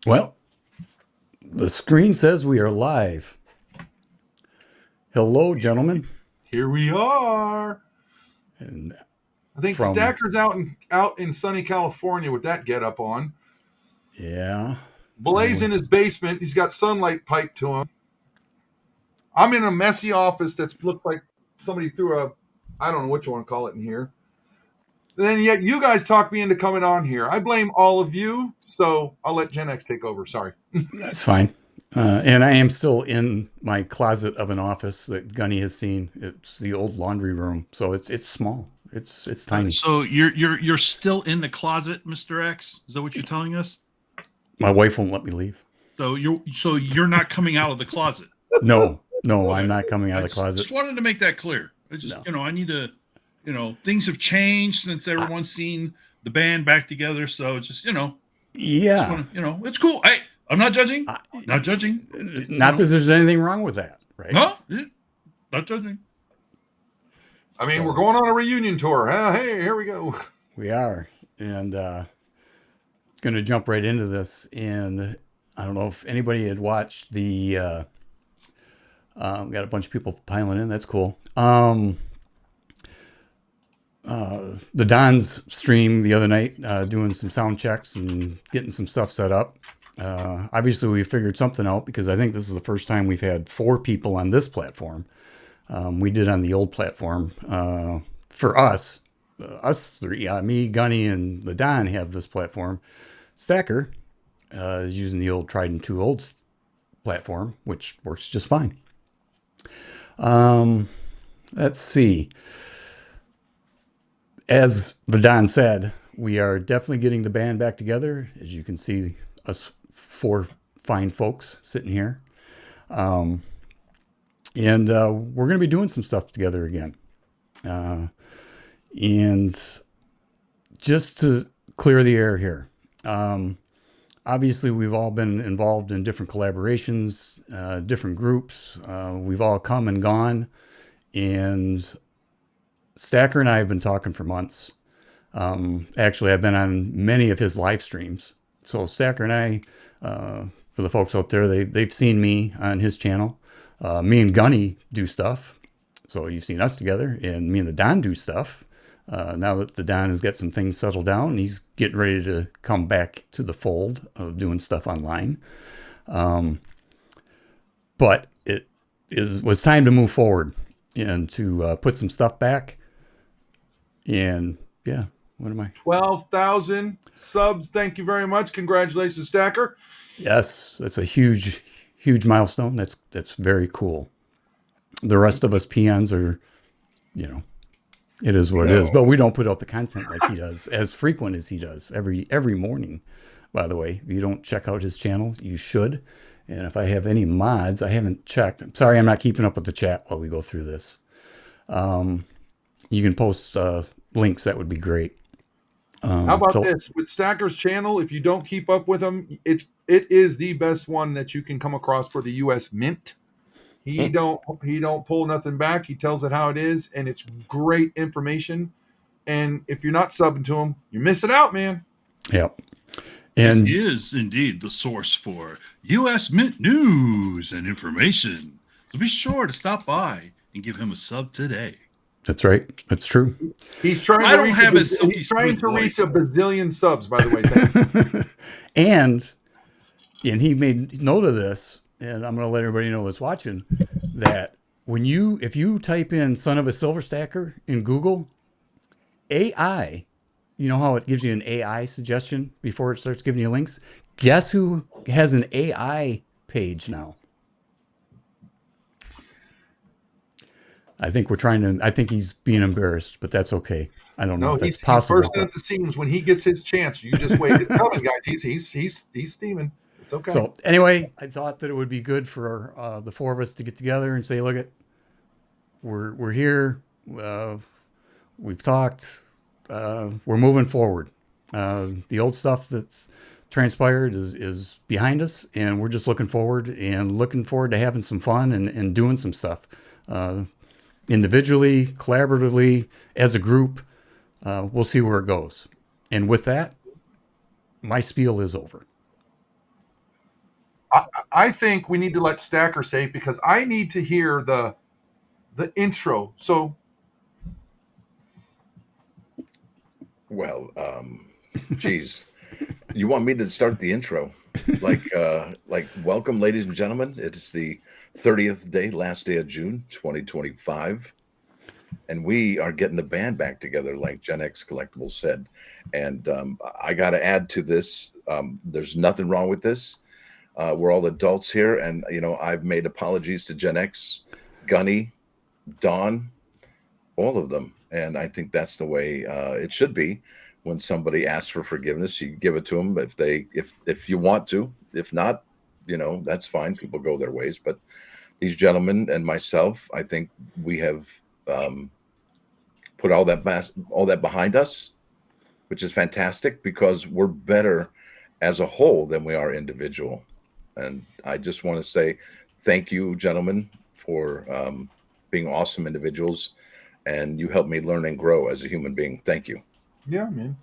Well, the screen says we are live. Hello, gentlemen. Here we are. And I think from, Stacker's out in sunny California with that get up on. yeah. Blaze in his basement. He's got sunlight piped to him. I'm in a messy office that looks like somebody threw I don't know what you want to call it in here. And then yet you guys talked me into coming on here. I blame all of you, so I'll let Gen X take over. Sorry. That's fine. And I am still in my closet of an office that Gunny has seen. It's the old laundry room, so it's small. It's tiny. So you're still in the closet, Mr. X? Is that what you're telling us? My wife won't let me leave. So you're not coming out of the closet. No, I'm not coming out I of the closet. just wanted to make that clear. I just No. I need to things have changed since everyone's seen the band back together. So just Yeah. it's cool. I'm not judging. Not judging. Not that there's anything wrong with that, right? Huh? Not judging. I mean, we're going on a reunion tour. Hey, here we go. We are. And going to jump right into this. And I don't know if anybody had watched the got a bunch of people piling in. That's cool. The Don's stream the other night, doing some sound checks and getting some stuff set up. Obviously, we figured something out because I think this is the first time we've had 4 people on this platform. We did on the old platform. For us 3, me, Gunny, and the Don have this platform. Stacker is using the old tried and true old platform, which works just fine. Let's see. As the Don said, we are definitely getting the band back together. As you can see, us 4 fine folks sitting here. And we're going to be doing some stuff together again. And just to clear the air here, obviously we've all been involved in different collaborations, different groups. We've all come and gone. And Stacker and I have been talking for months. Actually, I've been on many of his live streams. So Stacker and I, for the folks out there, they've seen me on his channel. Me and Gunny do stuff. So you've seen us together, and me and the Don do stuff. Now that the Don has got some things settled down, he's getting ready to come back to the fold of doing stuff online. But it was time to move forward and to put some stuff back. And yeah, what am I? 12,000 subs. Thank you very much. Congratulations, Stacker. Yes, that's a huge milestone. That's very cool. The rest of us peons are, it is what it is. But we don't put out the content like he does, as frequent as he does every morning. By the way, if you don't check out his channel, you should. And if I have any mods, I haven't checked. I'm sorry, I'm not keeping up with the chat while we go through this. You can post links. That would be great. How about this? With Stacker's channel, if you don't keep up with him, it is the best one that you can come across for the U.S. Mint. He don't pull nothing back. He tells it how it is, and it's great information. And if you're not subbing to him, you're missing out, man. Yep. And he is indeed the source for U.S. Mint news and information. So be sure to stop by and give him a sub today. That's right. That's true. He's trying to reach a bazillion subs, by the way. and he made note of this, and I'm going to let everybody know that's watching that if you type in "son of a silver stacker" in Google, AI, you know how it gives you an AI suggestion before it starts giving you links? Guess who has an AI page now? I think he's being embarrassed, but that's okay. I don't know if that's possible. He's bursting at the seams. When he gets his chance, you just wait. It's coming, guys. He's steaming. It's okay. So anyway, I thought that it would be good for the 4 of us to get together and say, look, we're here. We've talked. We're moving forward. The old stuff that's transpired is behind us, and we're just looking forward to having some fun and doing some stuff. Individually, collaboratively, as a group. We'll see where it goes. And with that, my spiel is over. I think we need to let Stacker say it because I need to hear the intro. So, well, geez, you want me to start the intro? Like welcome, ladies and gentlemen. It's the 30th day, last day of June, 2025. And we are getting the band back together, like Gen X Collectibles said. And I got to add to this. There's nothing wrong with this. We're all adults here, and I've made apologies to Gen X, Gunny, Dawn, all of them, and I think that's the way it should be. When somebody asks for forgiveness, you give it to them if you want to. If not, that's fine. People go their ways. But these gentlemen and myself, I think we have put all that behind us, which is fantastic because we're better as a whole than we are individual. And I just want to say thank you, gentlemen, for being awesome individuals, and you helped me learn and grow as a human being. Thank you. Yeah, man.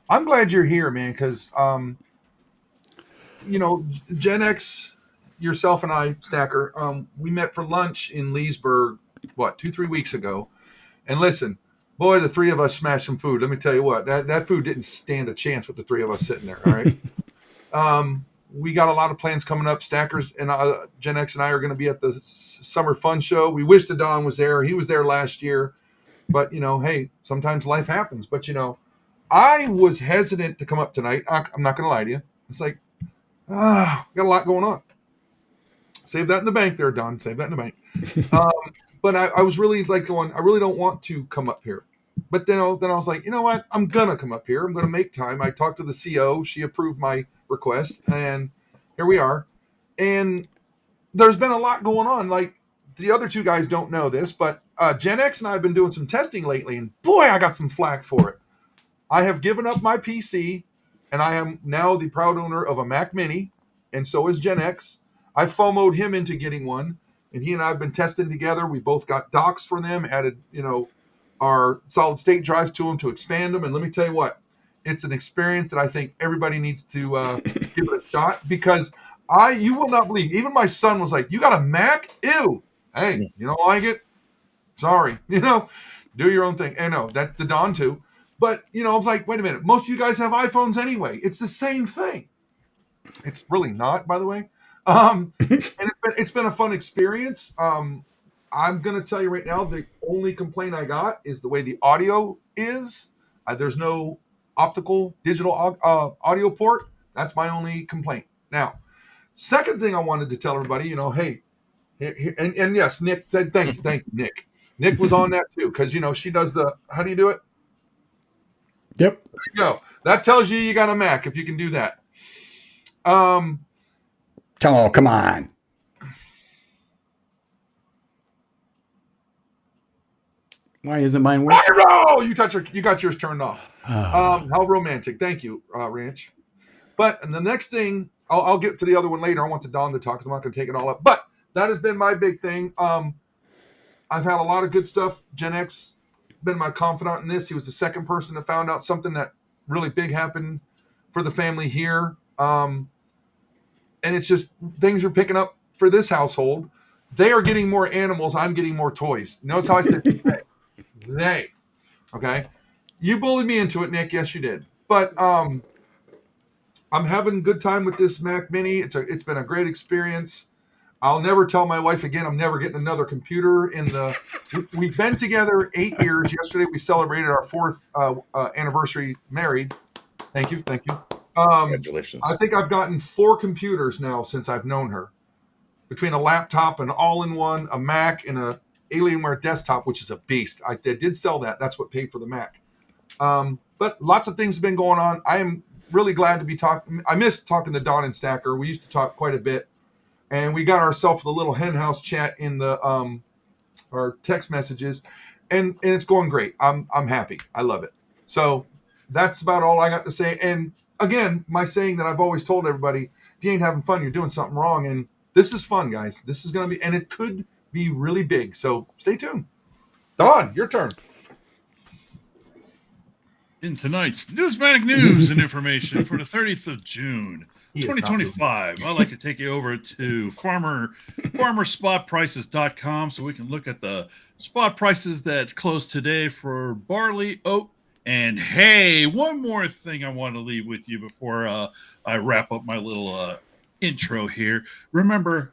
I'm glad you're here, man, because Gen X, yourself and I, Stacker, we met for lunch in Leesburg, 2-3 weeks ago. And listen, boy, the three of us smashed some food. Let me tell you what, that food didn't stand a chance with the three of us sitting there. All right. We got a lot of plans coming up. Stackers and Gen X and I are going to be at the Summer Fun Show. We wish the Don was there. He was there last year. But, hey, sometimes life happens. But, I was hesitant to come up tonight. I'm not going to lie to you. It's like, got a lot going on. Save that in the bank there, Don. Save that in the bank. But I was really going, I really don't want to come up here. But then I was like, you know what? I'm going to come up here. I'm going to make time. I talked to the CO. She approved my request. And here we are. And there's been a lot going on. Like, the other two guys don't know this, but Gen X and I have been doing some testing lately. And boy, I got some flack for it. I have given up my PC, and I am now the proud owner of a Mac Mini, and so is Gen X. I FOMO'd him into getting one, and he and I have been testing together. We both got docks for them, added, our solid state drives to them to expand them. And let me tell you what, it's an experience that I think everybody needs to give it a shot because you will not believe, even my son was like, you got a Mac? Ew. Hey, you don't like it? Sorry. Do your own thing. And no, that's the Don too. But, I was like, wait a minute. Most of you guys have iPhones anyway. It's the same thing. It's really not, by the way. And it's been a fun experience. I'm going to tell you right now, the only complaint I got is the way the audio is. There's no optical digital audio port. That's my only complaint. Now, second thing I wanted to tell everybody, hey, and yes, Nick said, thank you, Nick. Nick was on that too, because, she does how do you do it? Yep. There you go. That tells you got a Mac if you can do that. Come on. Why isn't mine working? You got yours turned off. How romantic. Thank you, Ranch. But the next thing, I'll get to the other one later. I want the Don to talk because I'm not going to take it all up. But that has been my big thing. I've had a lot of good stuff. Gen X been my confidant in this. He was the second person that found out something that really big happened for the family here. And it's just things are picking up for this household. They are getting more animals. I'm getting more toys. Notice how I said they. Okay. You bullied me into it, Nick. Yes, you did. But I'm having a good time with this Mac Mini. It's been a great experience. I'll never tell my wife again. I'm never getting another computer we've been together 8 years. Yesterday we celebrated our 4th anniversary married. Thank you. Congratulations. I think I've gotten 4 computers now since I've known her, between a laptop, an all-in-one, a Mac, and a Alienware desktop, which is a beast. I did sell that. That's what paid for the Mac. But lots of things have been going on. I am really glad to be talking. I miss talking to Don and Stacker. We used to talk quite a bit. And we got ourselves the little henhouse chat in the our text messages, and it's going great. I'm happy. I love it. So that's about all I got to say. And again, my saying that I've always told everybody: if you ain't having fun, you're doing something wrong. And this is fun, guys. This is going to be, and it could be really big. So stay tuned. Don, your turn. In tonight's Newsmatic news and information for the 30th of June, He is not 2025, I'd like to take you over to farmerspotprices.com so we can look at the spot prices that closed today for barley, oat, and hay. One more thing I want to leave with you before I wrap up my little intro here. Remember,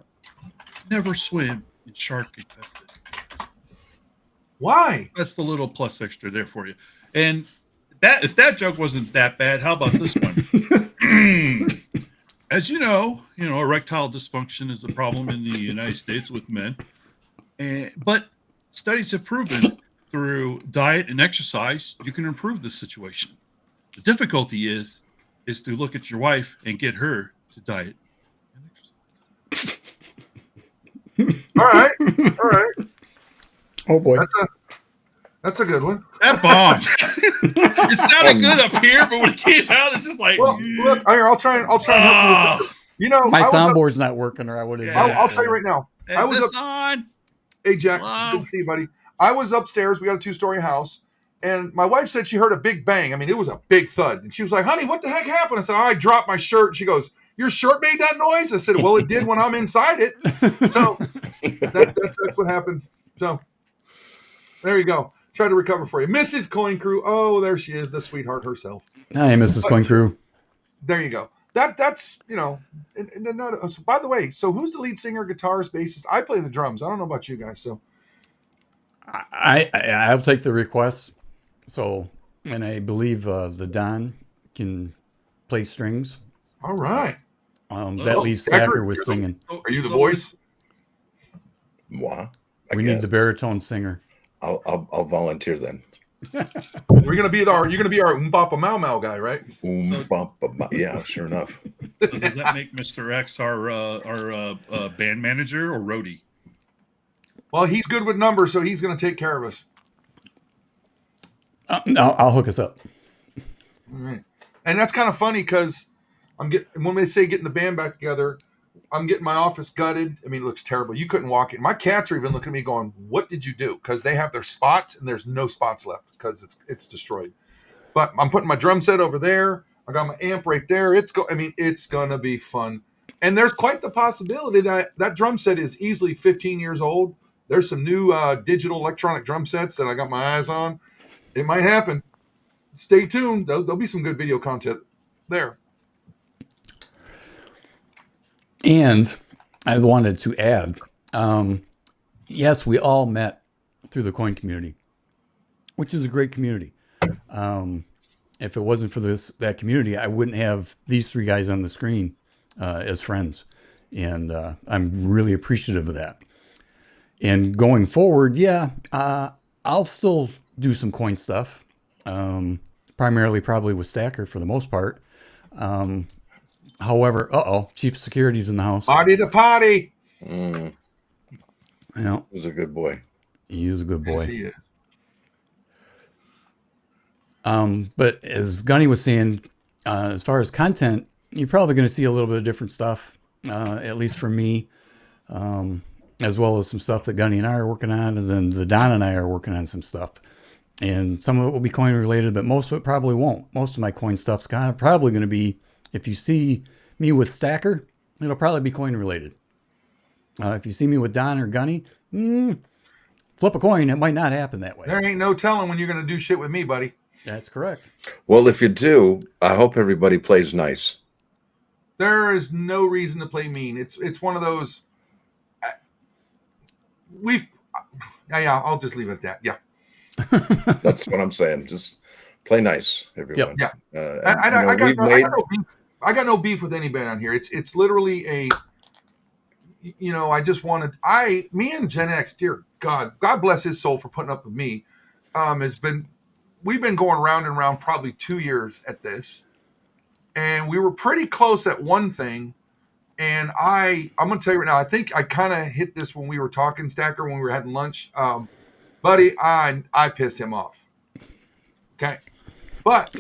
never swim in shark infested. Why? That's the little plus extra there for you. And that if that joke wasn't that bad, how about this one? As you know, erectile dysfunction is a problem in the United States with men. But studies have proven through diet and exercise, you can improve the situation. The difficulty is to look at your wife and get her to diet and exercise. All right. All right. Oh boy. That's a good one. That bombed. It sounded good up here, but when it came out, it's just like. Well, look, I'll try and help you. You know, my soundboard's not working, or I would have. Yeah. I'll tell you right now. I was up. On? Hey, Jack. Hello? Good to see you, buddy. I was upstairs. We got a 2-story house, and my wife said she heard a big bang. I mean, it was a big thud, and she was like, "Honey, what the heck happened?" I said, "I dropped my shirt." She goes, "Your shirt made that noise?" I said, "Well, it did when I'm inside it." So that's what happened. So there you go. Try to recover for you. Mrs. Coin Crew. Oh, there she is, the sweetheart herself. Hi, Mrs. Coin Crew. There you go. That's so by the way, so who's the lead singer, guitarist, bassist? I play the drums. I don't know about you guys. So I'll take the request. So, and I believe the Don can play strings. All right. That leaves Stacker was singing. Are you the voice? Moi. We need the baritone singer. I'll volunteer then. You're gonna be our Mbapa Mau Mau guy, right? Yeah, sure enough. So does that make Mr. X our band manager or roadie? Well, he's good with numbers, so he's gonna take care of us. I'll hook us up. All right. And that's kind of funny because when they say getting the band back together, I'm getting my office gutted. I mean, it looks terrible. You couldn't walk in. My cats are even looking at me going, "What did you do?" Because they have their spots and there's no spots left because it's destroyed. But I'm putting my drum set over there. I got my amp right there. It's gonna be fun. And there's quite the possibility that drum set is easily 15 years old. There's some new digital electronic drum sets that I got my eyes on. It might happen. Stay tuned. There'll be some good video content there. And I wanted to add, yes, we all met through the coin community, which is a great community. If it wasn't for that community, I wouldn't have these 3 guys on the screen as friends. And I'm really appreciative of that. And going forward, I'll still do some coin stuff, primarily probably with Stacker for the most part. However, Chief Security's in the house. Party to party. Yeah, He's a good boy. He is a good boy. Yes, he is. But as Gunny was saying, as far as content, you're probably going to see a little bit of different stuff, at least for me, as well as some stuff that Gunny and I are working on, and then the Don and I are working on some stuff. And some of it will be coin related, but most of it probably won't. Most of my coin stuff's probably going to be, if you see me with Stacker, it'll probably be coin related. If you see me with Don or Gunny, flip a coin. It might not happen that way. There ain't no telling when you're going to do shit with me, buddy. That's correct. Well, if you do, I hope everybody plays nice. There is no reason to play mean. It's one of those. I'll just leave it at that. Yeah. That's what I'm saying. Just play nice, everyone. Yep. Yeah. I got no beef with any band on here. It's literally a. I just wanted me and Gen X, dear God bless his soul for putting up with me. We've been going round and round probably 2 years at this, and we were pretty close at one thing. And I'm going to tell you right now, I think I kind of hit this when we were talking, Stacker, when we were having lunch. Buddy, I pissed him off. Okay. But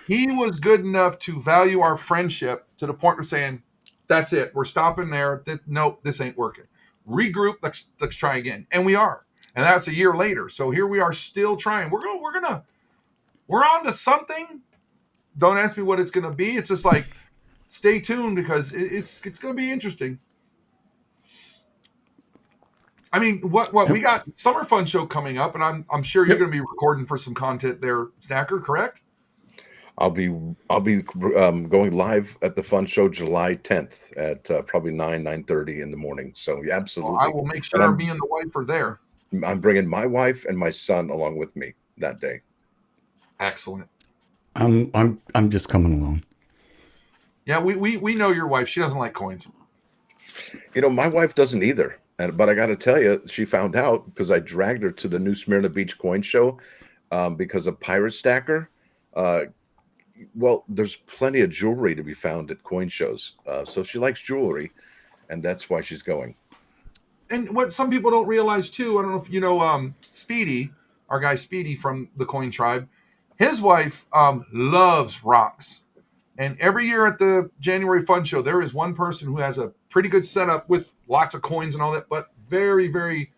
he was good enough to value our friendship to the point of saying, that's it. We're stopping there. Nope, this ain't working. Regroup. Let's try again. And we are. And that's a year later. So here we are still trying. We're we're on to something. Don't ask me what it's going to be. It's just like, stay tuned because it's going to be interesting. I mean, what we got Summer Fun Show coming up, and I'm sure you're going to be recording for some content there, Snacker, correct? I'll be going live at the Fun Show July 10th at probably 9:30 in the morning. So yeah, absolutely. I will make sure me and the wife are there. I'm bringing my wife and my son along with me that day. Excellent. I'm just coming along. Yeah, we know your wife. She doesn't like coins. You know, my wife doesn't either. But I got to tell you, she found out because I dragged her to the new Smyrna Beach Coin Show because of Pirate Stacker. Well, there's plenty of jewelry to be found at coin shows. So she likes jewelry, and that's why she's going. And what some people don't realize, too, I don't know if you know Speedy, our guy Speedy from the Coin Tribe, his wife loves rocks. And every year at the January Fun Show, there is one person who has a pretty good setup with lots of coins and all that, but very, very,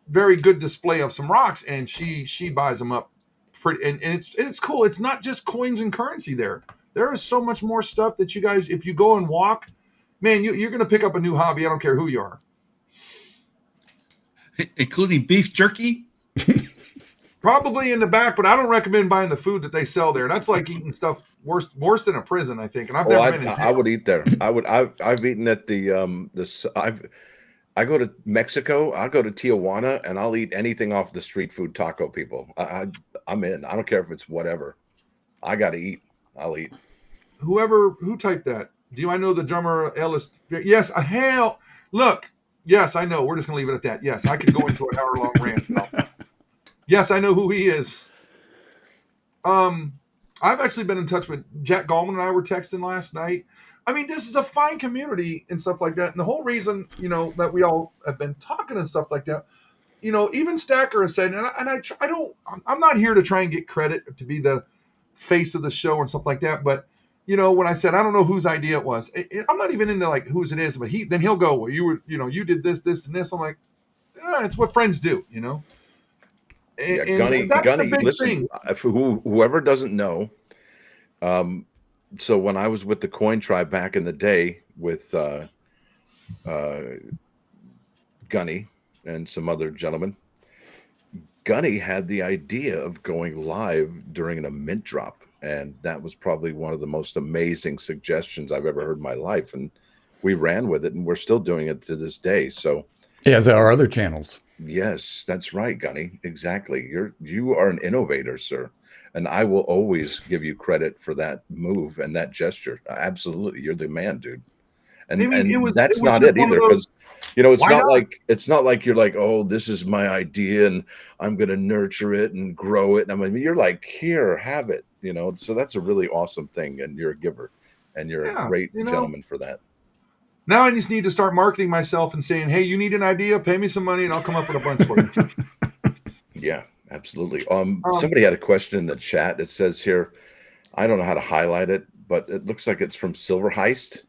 very good display of some rocks. And she buys them up pretty, and it's cool. It's not just coins and currency there. There is so much more stuff that you guys, if you go and walk, man, you're going to pick up a new hobby. I don't care who you are. Including beef jerky? Probably in the back, but I don't recommend buying the food that they sell there. That's like eating stuff worse than a prison, I think. And I've never been in jail. I would eat there. I've eaten at I go to Mexico, I'll go to Tijuana, and I'll eat anything off the street food taco people. I'm in. I don't care if it's whatever. I got to eat. I'll eat. Who typed that? Do I know the drummer Ellis? Yes, hell. Look, yes, I know. We're just going to leave it at that. Yes, I could go into an hour-long rant. Yes, I know who he is. I've actually been in touch with Jack Gallman and I were texting last night. I mean, this is a fine community and stuff like that. And the whole reason, that we all have been talking and stuff like that, even Stacker has said, I'm not here to try and get credit to be the face of the show and stuff like that. But, when I said, I don't know whose idea it was, I'm not even into like whose it is, but he'll go, well, you did this, and this. I'm like, it's what friends do, Yeah, Gunny, listen, whoever doesn't know, so when I was with the Coin Tribe back in the day with Gunny and some other gentlemen, Gunny had the idea of going live during a mint drop. And that was probably one of the most amazing suggestions I've ever heard in my life. And we ran with it, and we're still doing it to this day. So yeah, as our other channels. Yes, that's right, Gunny. Exactly. You are an innovator, sir. And I will always give you credit for that move and that gesture. Absolutely. You're the man, dude. And, that's not it either, because it's not like you're like, oh, this is my idea and I'm going to nurture it and grow it. And I mean, you're like, here, have it, so that's a really awesome thing. And you're a giver, and you're a great gentleman for that. Now I just need to start marketing myself and saying, hey, you need an idea, pay me some money and I'll come up with a bunch for you. Yeah, absolutely. Somebody had a question in the chat. It says here, I don't know how to highlight it, but it looks like it's from Silver Heist.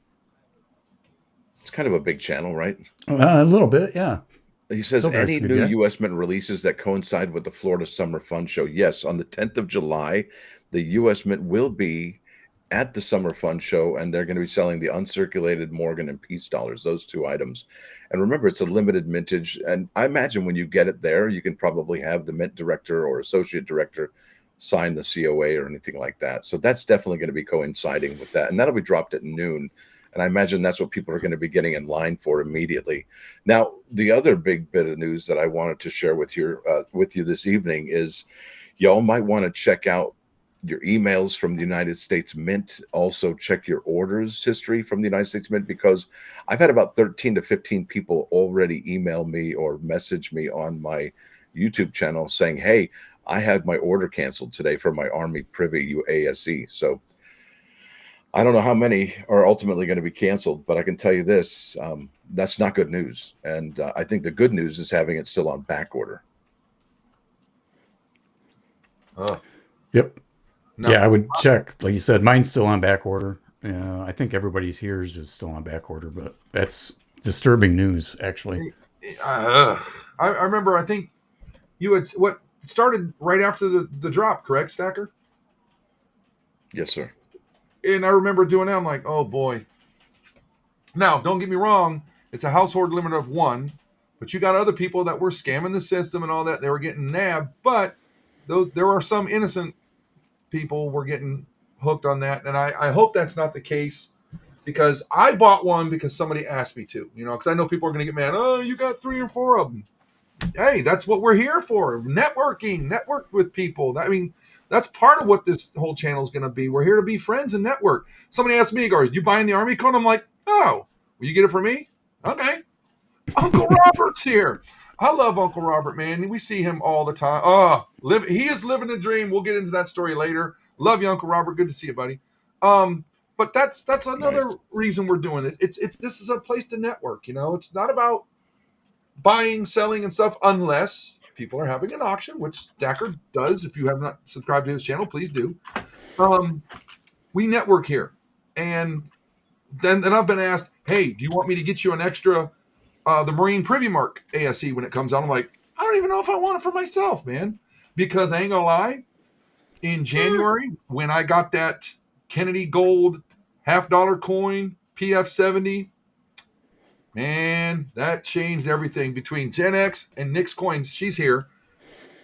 It's kind of a big channel, right? A little bit, yeah. He says, any new U.S. Mint releases that coincide with the Florida Summer Fun Show? Yes, on the 10th of July, the U.S. Mint will be at the Summer Fun Show, and they're going to be selling the uncirculated Morgan and Peace dollars, those two items. And remember, it's a limited mintage. And I imagine when you get it there, you can probably have the mint director or associate director sign the COA or anything like that. So that's definitely going to be coinciding with that. And that'll be dropped at noon. And I imagine that's what people are going to be getting in line for immediately. Now, the other big bit of news that I wanted to share with you this evening is y'all might want to check out your emails from the United States Mint. Also check your orders history from the United States Mint, because I've had about 13 to 15 people already email me or message me on my YouTube channel saying, hey, I had my order canceled today for my Army Privy UASE. So I don't know how many are ultimately going to be canceled, but I can tell you this, that's not good news. And I think the good news is having it still on back order. Yep. No. Yeah, I would check. Like you said, mine's still on back order. I think everybody's here's is still on back order, but that's disturbing news, actually. I remember, I think you had, started right after the drop, correct, Stacker? Yes, sir. And I remember doing that. I'm like, oh boy. Now, don't get me wrong. It's a household limit of 1, but you got other people that were scamming the system and all that. They were getting nabbed, but there are some innocent people were getting hooked on that. And I hope that's not the case, because I bought one because somebody asked me to, because I know people are going to get mad. Oh, you got 3 or 4 of them. Hey, that's what we're here for. Network with people. I mean, that's part of what this whole channel is going to be. We're here to be friends and network. Somebody asked me, are you buying the Army code? I'm like, oh, will you get it for me? Okay. Uncle Robert's here. I love Uncle Robert, man. We see him all the time. He is living a dream. We'll get into that story later. Love you, Uncle Robert. Good to see you, buddy. But that's another reason we're doing this. This is a place to network. It's not about buying, selling, and stuff, unless people are having an auction, which Stacker does. If you have not subscribed to his channel, please do. We network here, and then I've been asked, hey, do you want me to get you an extra the Marine Privy Mark ASE when it comes out? I'm like, I don't even know if I want it for myself, man, because I ain't gonna lie. In January, when I got that Kennedy Gold $50 coin PF70, man, that changed everything between Gen X and Nick's coins. She's here,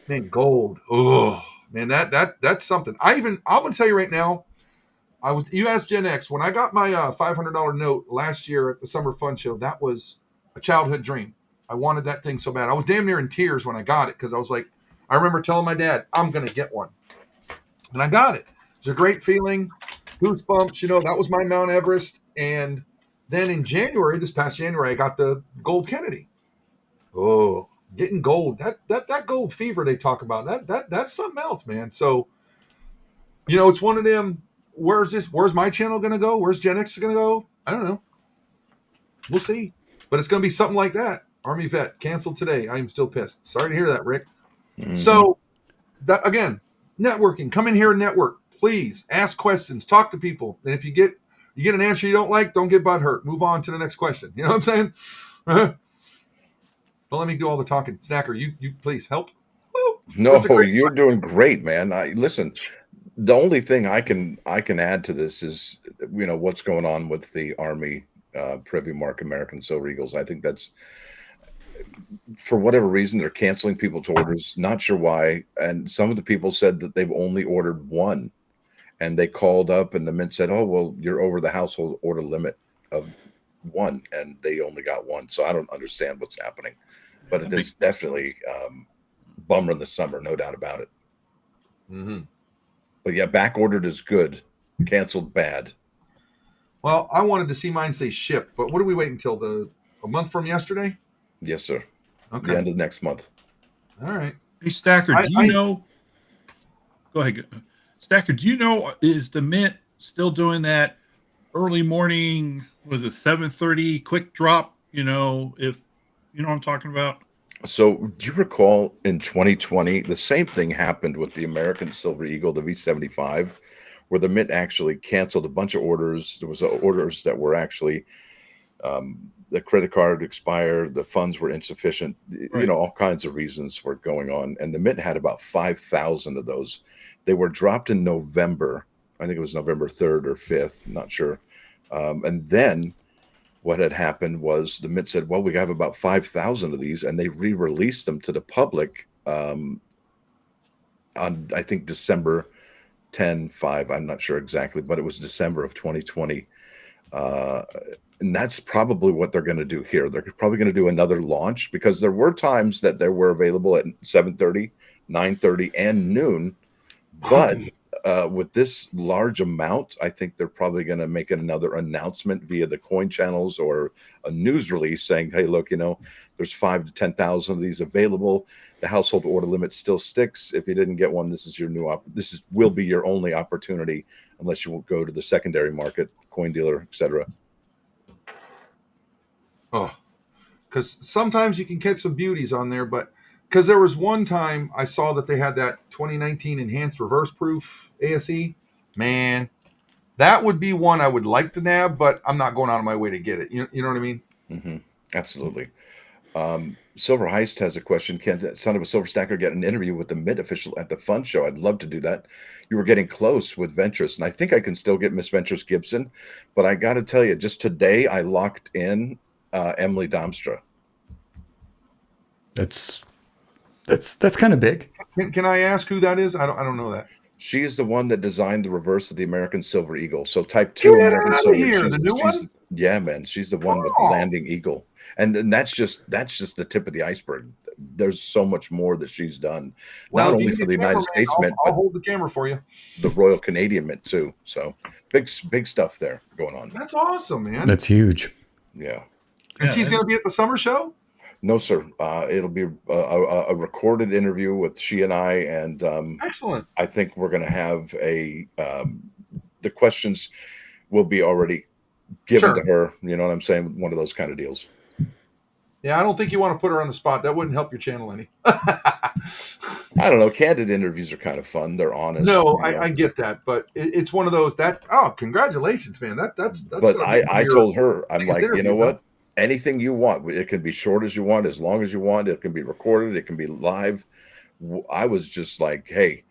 man. Gold, oh man, that's something. I'm gonna tell you right now. You asked Gen X, when I got my $500 note last year at the Summer Fun Show. That was a childhood dream. I wanted that thing so bad. I was damn near in tears when I got it, because I was like, I remember telling my dad, I'm gonna get one, and I got it. It's a great feeling, goosebumps. That was my Mount Everest. And then in January, this past January, I got the gold Kennedy. Oh, getting gold, that gold fever they talk about, that's something else, man. So, it's one of them. Where's my channel going to go? Where's Gen X going to go? I don't know. We'll see. But it's going to be something like that. Army vet canceled today. I am still pissed. Sorry to hear that, Rick. Mm-hmm. So, that again, networking. Come in here and network. Please ask questions. Talk to people. And if you get an answer you don't like, don't get butthurt. Move on to the next question. You know what I'm saying? Don't let me do all the talking. Snacker, you please help. Woo. No, you're doing great, man. Listen. The only thing I can add to this is, what's going on with the Army Privy Mark American Silver Eagles. I think that's, for whatever reason, they're canceling people's orders. Not sure why. And some of the people said that they've only ordered one, and they called up and the mint said, oh, well, you're over the household order limit of 1, and they only got 1. So I don't understand what's happening, but it is definitely bummer in the summer, no doubt about it. Mm-hmm. But yeah, back ordered is good. Canceled bad. Well, I wanted to see mine say shipped, but what are we waiting until a month from yesterday? Yes, sir. Okay. The end of next month. All right. Hey, Stacker, do you know? Go ahead, Stacker. Do you know, is the mint still doing that early morning? Was it 7:30 quick drop? If you know what I'm talking about. So, do you recall in 2020, the same thing happened with the American Silver Eagle, the V75, where the mint actually canceled a bunch of orders. There was orders that were actually, the credit card expired, the funds were insufficient, right. All kinds of reasons were going on. And the mint had about 5,000 of those. They were dropped in November. I think it was November 3rd or 5th, not sure. And then what had happened was the mint said, well, we have about 5,000 of these, and they re-released them to the public on, I think, December 10/5. I'm not sure exactly, but it was December of 2020. And that's probably what they're going to do here. They're probably going to do another launch, because there were times that they were available at 7:30, 9:30, and noon. But with this large amount, I think they're probably going to make another announcement via the coin channels or a news release saying, hey, look, there's 5,000 to 10,000 of these available. The household order limit still sticks. If you didn't get one, this is your will be your only opportunity, unless you will go to the secondary market, coin dealer, etc. Oh, because sometimes you can catch some beauties on there, but because there was one time I saw that they had that 2019 enhanced reverse proof ASE. Man, that would be one I would like to nab, but I'm not going out of my way to get it. You know what I mean? Mm-hmm. Absolutely. Silver Heist has a question. Can the son of a silver stacker get an interview with the mid official at the fun show? I'd love to do that. You were getting close with Ventress, and I think I can still get Miss Ventress Gibson. But I got to tell you, just today I locked in Emily Domstra. That's kind of big. Can I ask who that is? I don't know that. She is the one that designed the reverse of the American Silver Eagle. So Type 2 Get American out of Silver. here, the new one? Yeah, man. She's the one with the landing eagle. And that's just the tip of the iceberg. There's so much more that she's done. Well, not only for the United States Mint, I'll but hold the camera for you. The Royal Canadian Mint too. So big stuff there going on. That's awesome, man. That's huge. Yeah. And she's going to be at the summer show? No, sir. It'll be a recorded interview with she and I, and excellent. I think we're going to have the questions will be already given to her. You know what I'm saying? One of those kind of deals. Yeah, I don't think you want to put her on the spot. That wouldn't help your channel any. I don't know. Candid interviews are kind of fun. They're honest. No, I get that, but it's one of those congratulations, man. That's. But I told her, I'm like, you know what? Anything you want. It can be short as you want, as long as you want. It can be recorded. It can be live. I was just like, hey,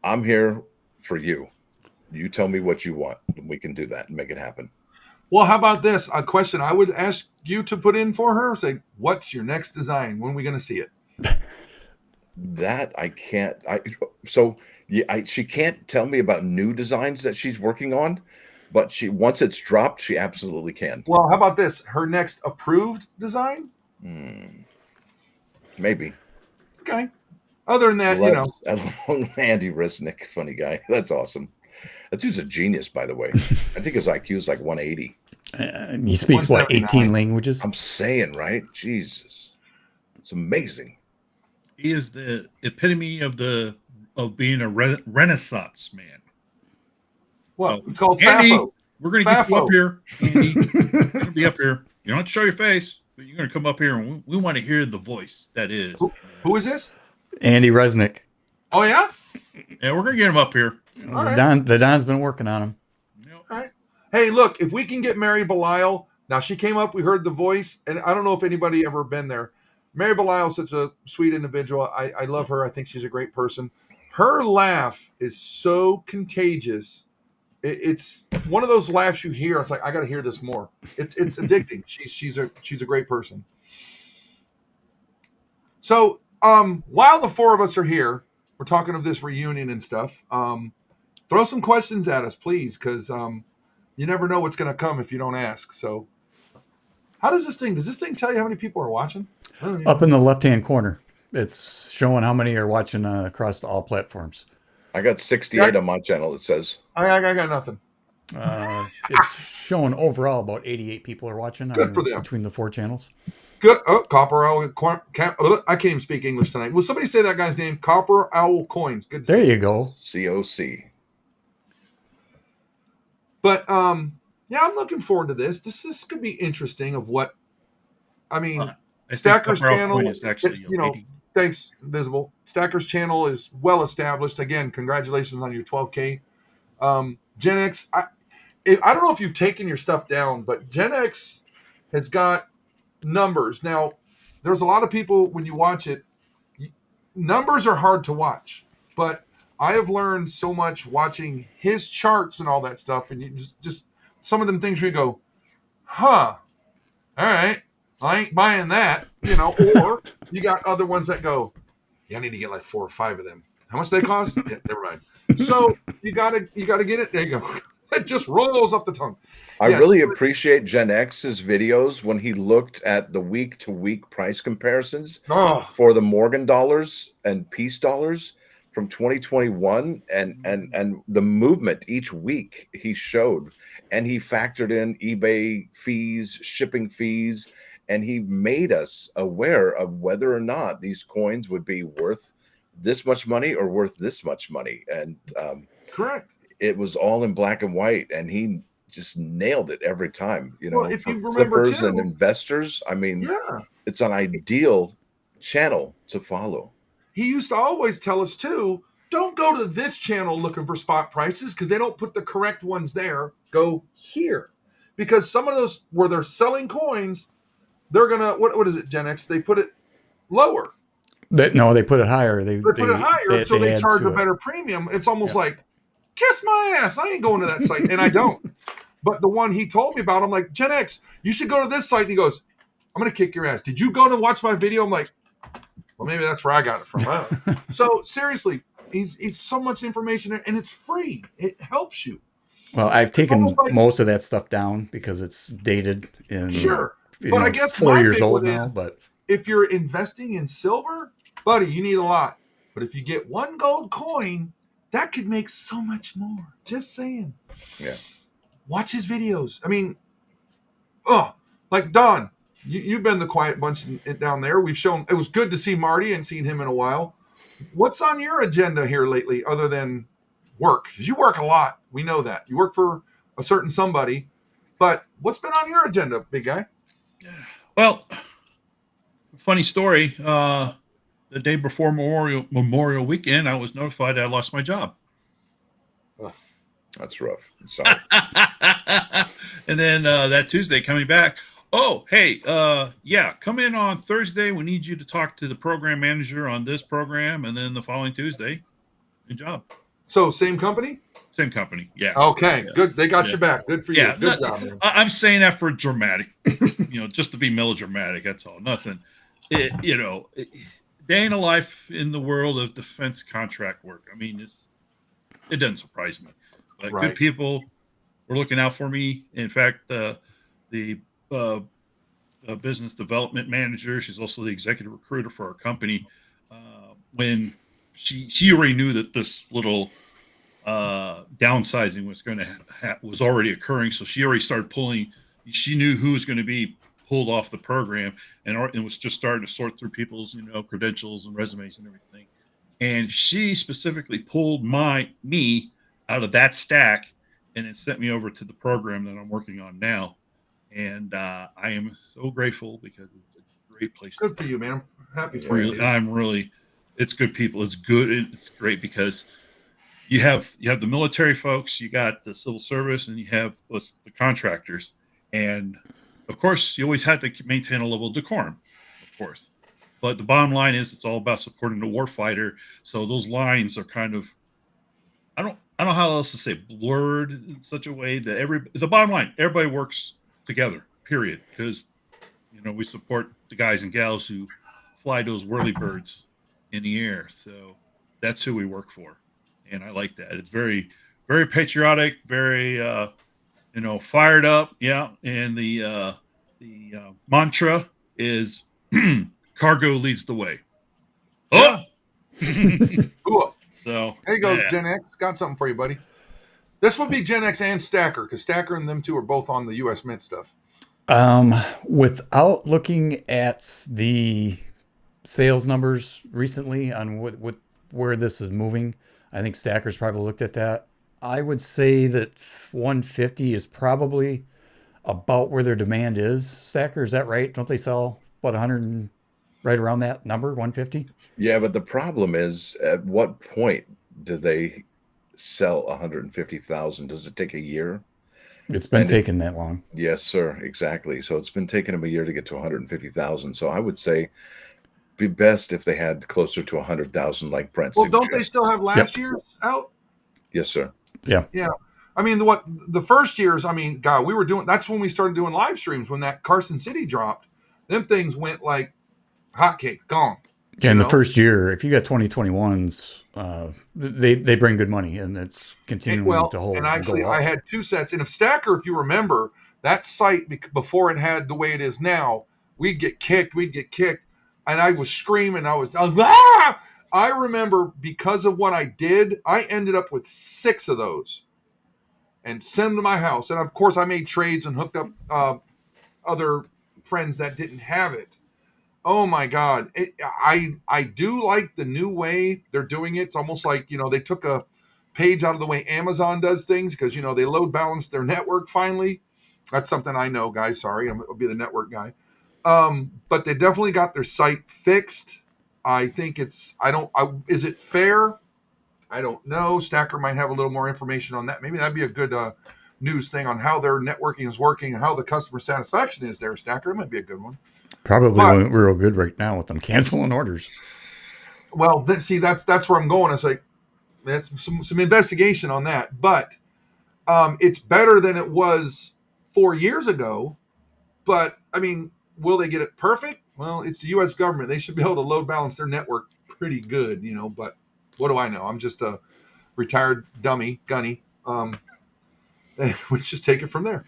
I'm here for you. You tell me what you want. We can do that and make it happen. Well, how about this? A question I would ask you to put in for her. Say, what's your next design? When are we going to see it? That I can't. She can't tell me about new designs that she's working on. But once it's dropped, she absolutely can. Well, how about this? Her next approved design? Maybe. Okay. Other than that, Andy Resnick, funny guy. That's awesome. That dude's a genius, by the way. I think his IQ is like 180. He speaks, 18 languages? I'm saying, right? Jesus. It's amazing. He is the epitome of being a Renaissance man. Well, it's called Andy, FAFO. We're going to get you up here, Andy. You're going to be up here. You don't have to show your face, but you're going to come up here, and we want to hear the voice that is. Who is this? Andy Resnick. Oh, yeah? Yeah, we're going to get him up here. The Don's been working on him. All right. Hey, look, if we can get Mary Belial. Now, she came up. We heard the voice, and I don't know if anybody ever been there. Mary Belial is such a sweet individual. I love her. I think she's a great person. Her laugh is so contagious. It's one of those laughs you hear. It's like, I got to hear this more. It's addicting. She's a great person. So while the four of us are here, we're talking of this reunion and stuff. Throw some questions at us, please, because you never know what's going to come if you don't ask. So does this thing tell you how many people are watching? Up in the left-hand corner. It's showing how many are watching across all platforms. I got 68 on my channel, it says. I got nothing. It's showing overall about 88 people are watching. Good for them. Between the four channels. Good. Oh, Copper Owl. I can't even speak English tonight. Will somebody say that guy's name? Copper Owl Coins. Good. There you go. COC. But yeah, I'm looking forward to this. This could be interesting. Of what I mean, Stacker's channel. Thanks, Visible. Stacker's channel is well established. Again, congratulations on your 12K. Gen X. I don't know if you've taken your stuff down, but Gen X has got numbers. Now, there's a lot of people when you watch it, numbers are hard to watch, but I have learned so much watching his charts and all that stuff, and you just some of them things where you go, huh, all right, I ain't buying that, or you got other ones that go, yeah, I need to get like 4 or 5 of them. How much they cost? Yeah, never mind. So you gotta get it. There you go. It just rolls off the tongue. I really appreciate Gen X's videos when he looked at the week-to-week price comparisons for the Morgan dollars and Peace dollars from 2021 and the movement each week he showed, and he factored in eBay fees, shipping fees, and he made us aware of whether or not these coins would be worth this much money or worth this much money. And correct. It was all in black and white, and he just nailed it every time. Well, if you remember flippers and investors, I mean, it's an ideal channel to follow. He used to always tell us too, don't go to this channel looking for spot prices because they don't put the correct ones there. Go here. Because some of those where they're selling coins, they're gonna what is it, Gen X? They put it lower. No, they put it higher. They put it higher, so they add charge to a it. better premium. It's almost like, kiss my ass. I ain't going to that site, and I don't. But the one he told me about, I'm like, Gen X, you should go to this site. And he goes, I'm gonna kick your ass. Did you go to watch my video? I'm like, well, maybe that's where I got it from. So seriously, he's so much information there, and it's free. It helps you. Well, I've taken most of that stuff down because it's dated and sure. But I guess 4 years old now. But if you're investing in silver, buddy, you need a lot. But if you get one gold coin, that could make so much more. Just saying. Yeah. Watch his videos. I mean, like Don, you've been the quiet bunch down there. We've shown it was good to see Marty and seen him in a while. What's on your agenda here lately other than work? Because you work a lot. We know that. You work for a certain somebody. But what's been on your agenda, big guy? Well, funny story. The day before Memorial Weekend, I was notified that I lost my job. That's rough. Sorry. And then that Tuesday coming back, oh, hey, come in on Thursday. We need you to talk to the program manager on this program. And then the following Tuesday, good job. So same company? Same company. Yeah. Okay, yeah. Good. They got your back. Good for you. Yeah, Good job, man. I'm saying that for dramatic, just to be melodramatic. That's all. Nothing. Day in a life in the world of defense contract work. I mean, it doesn't surprise me. But good people were looking out for me. In fact, the business development manager, she's also the executive recruiter for our company. When she already knew that this little downsizing was already occurring, so she already started pulling. She knew who was going to be pulled off the program, and was just starting to sort through people's credentials and resumes and everything. And she specifically pulled me out of that stack and it sent me over to the program that I'm working on now. And I am so grateful because it's a great place. Good for you, man. I'm happy for you. It's good people. It's good. It's great because you have the military folks, you got the civil service, and you have the contractors. And of course, you always have to maintain a level of decorum, of course. But the bottom line is it's all about supporting the warfighter. So those lines are kind of, I don't know how else to say, blurred in such a way that the bottom line, everybody works together, period. Because, we support the guys and gals who fly those whirly birds in the air. So that's who we work for. And I like that. It's very, very patriotic, very, fired up. Yeah. And the mantra is cargo leads the way. Oh, cool. So there you go, yeah. Gen X. Got something for you, buddy. This would be Gen X and Stacker, because Stacker and them two are both on the U.S. Mint stuff. Without looking at the sales numbers recently on where this is moving, I think Stacker's probably looked at that. I would say that 150 is probably about where their demand is. Stacker, is that right? Don't they sell about 100, right around that number, 150? Yeah, but the problem is, at what point do they sell 150,000? Does it take a year? It's been taking that long. Yes, sir. Exactly. So it's been taking them a year to get to 150,000. So I would say be best if they had closer to 100,000, like Brent suggested. Don't they still have last year's out? Yes, sir. Yeah. Yeah. I mean, the first years, God, we were doing, that's when we started doing live streams, when that Carson City dropped. Them things went like hotcakes, gone. Yeah, in the first year, if you got 2021s, they bring good money, and it's continuing to hold. And actually, I had two sets. And if Stacker, if you remember, that site, before it had the way it is now, we'd get kicked. And I was screaming. I was ah! I remember, because of what I did, I ended up with 6 of those and sent them to my house. And of course, I made trades and hooked up other friends that didn't have it. Oh my God. I do like the new way they're doing it. It's almost like, they took a page out of the way Amazon does things, because, they load balance their network finally. That's something I know, guys. Sorry, I'll be the network guy. But they definitely got their site fixed. I think is it fair? I don't know. Stacker might have a little more information on that. Maybe that'd be a good news thing on how their networking is working and how the customer satisfaction is there, Stacker. It might be a good one. Probably But real good right now with them canceling orders. well, that's where I'm going. It's like that's some investigation on that, but it's better than it was 4 years ago. But I mean, will they get it perfect? Well, it's the U.S. government. They should be able to load balance their network pretty good, But what do I know? I'm just a retired dummy, gunny. Let's just take it from there.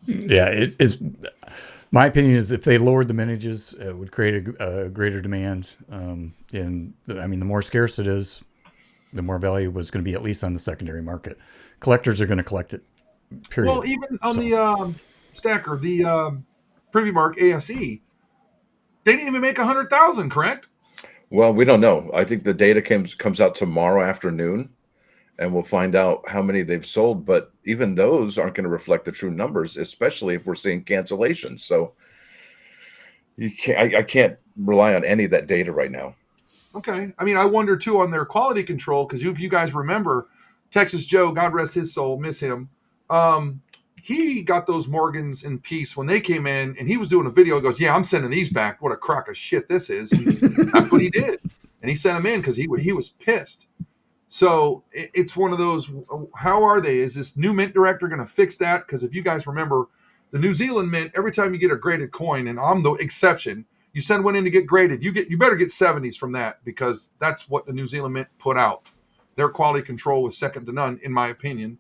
Yeah, it's my opinion is if they lowered the mintages, it would create a greater demand. I mean, the more scarce it is, the more value was going to be at least on the secondary market. Collectors are going to collect it. Period. Well, even on the Stacker, the Privy Mark ASE, they didn't even make 100,000, correct? Well, we don't know. I think the data comes out tomorrow afternoon, and we'll find out how many they've sold. But even those aren't going to reflect the true numbers, especially if we're seeing cancellations. So I can't rely on any of that data right now. Okay. I mean, I wonder too on their quality control, because if you guys remember, Texas Joe, God rest his soul, miss him. He got those Morgans in peace when they came in, and he was doing a video. He goes, "Yeah, I'm sending these back. What a crock of shit this is." And that's what he did, and he sent them in because he was pissed. So it's one of those. How are they? Is this new mint director going to fix that? Because if you guys remember, the New Zealand mint, every time you get a graded coin, and I'm the exception, you send one in to get graded. You better get 70s from that, because that's what the New Zealand mint put out. Their quality control was second to none, in my opinion.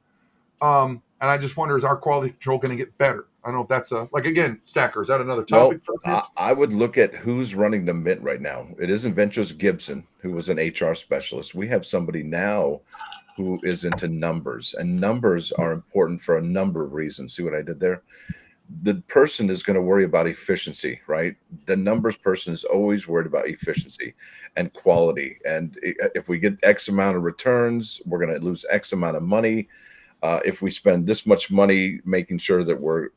And I just wonder, is our quality control going to get better? I don't know if that's again, Stacker, is that another topic for mint? I would look at who's running the mint right now. It isn't Ventros Gibson, who was an HR specialist. We have somebody now who is into numbers, and numbers are important for a number of reasons. See what I did there? The person is going to worry about efficiency, right? The numbers person is always worried about efficiency and quality. And if we get X amount of returns, we're going to lose X amount of money. If we spend this much money making sure that we're,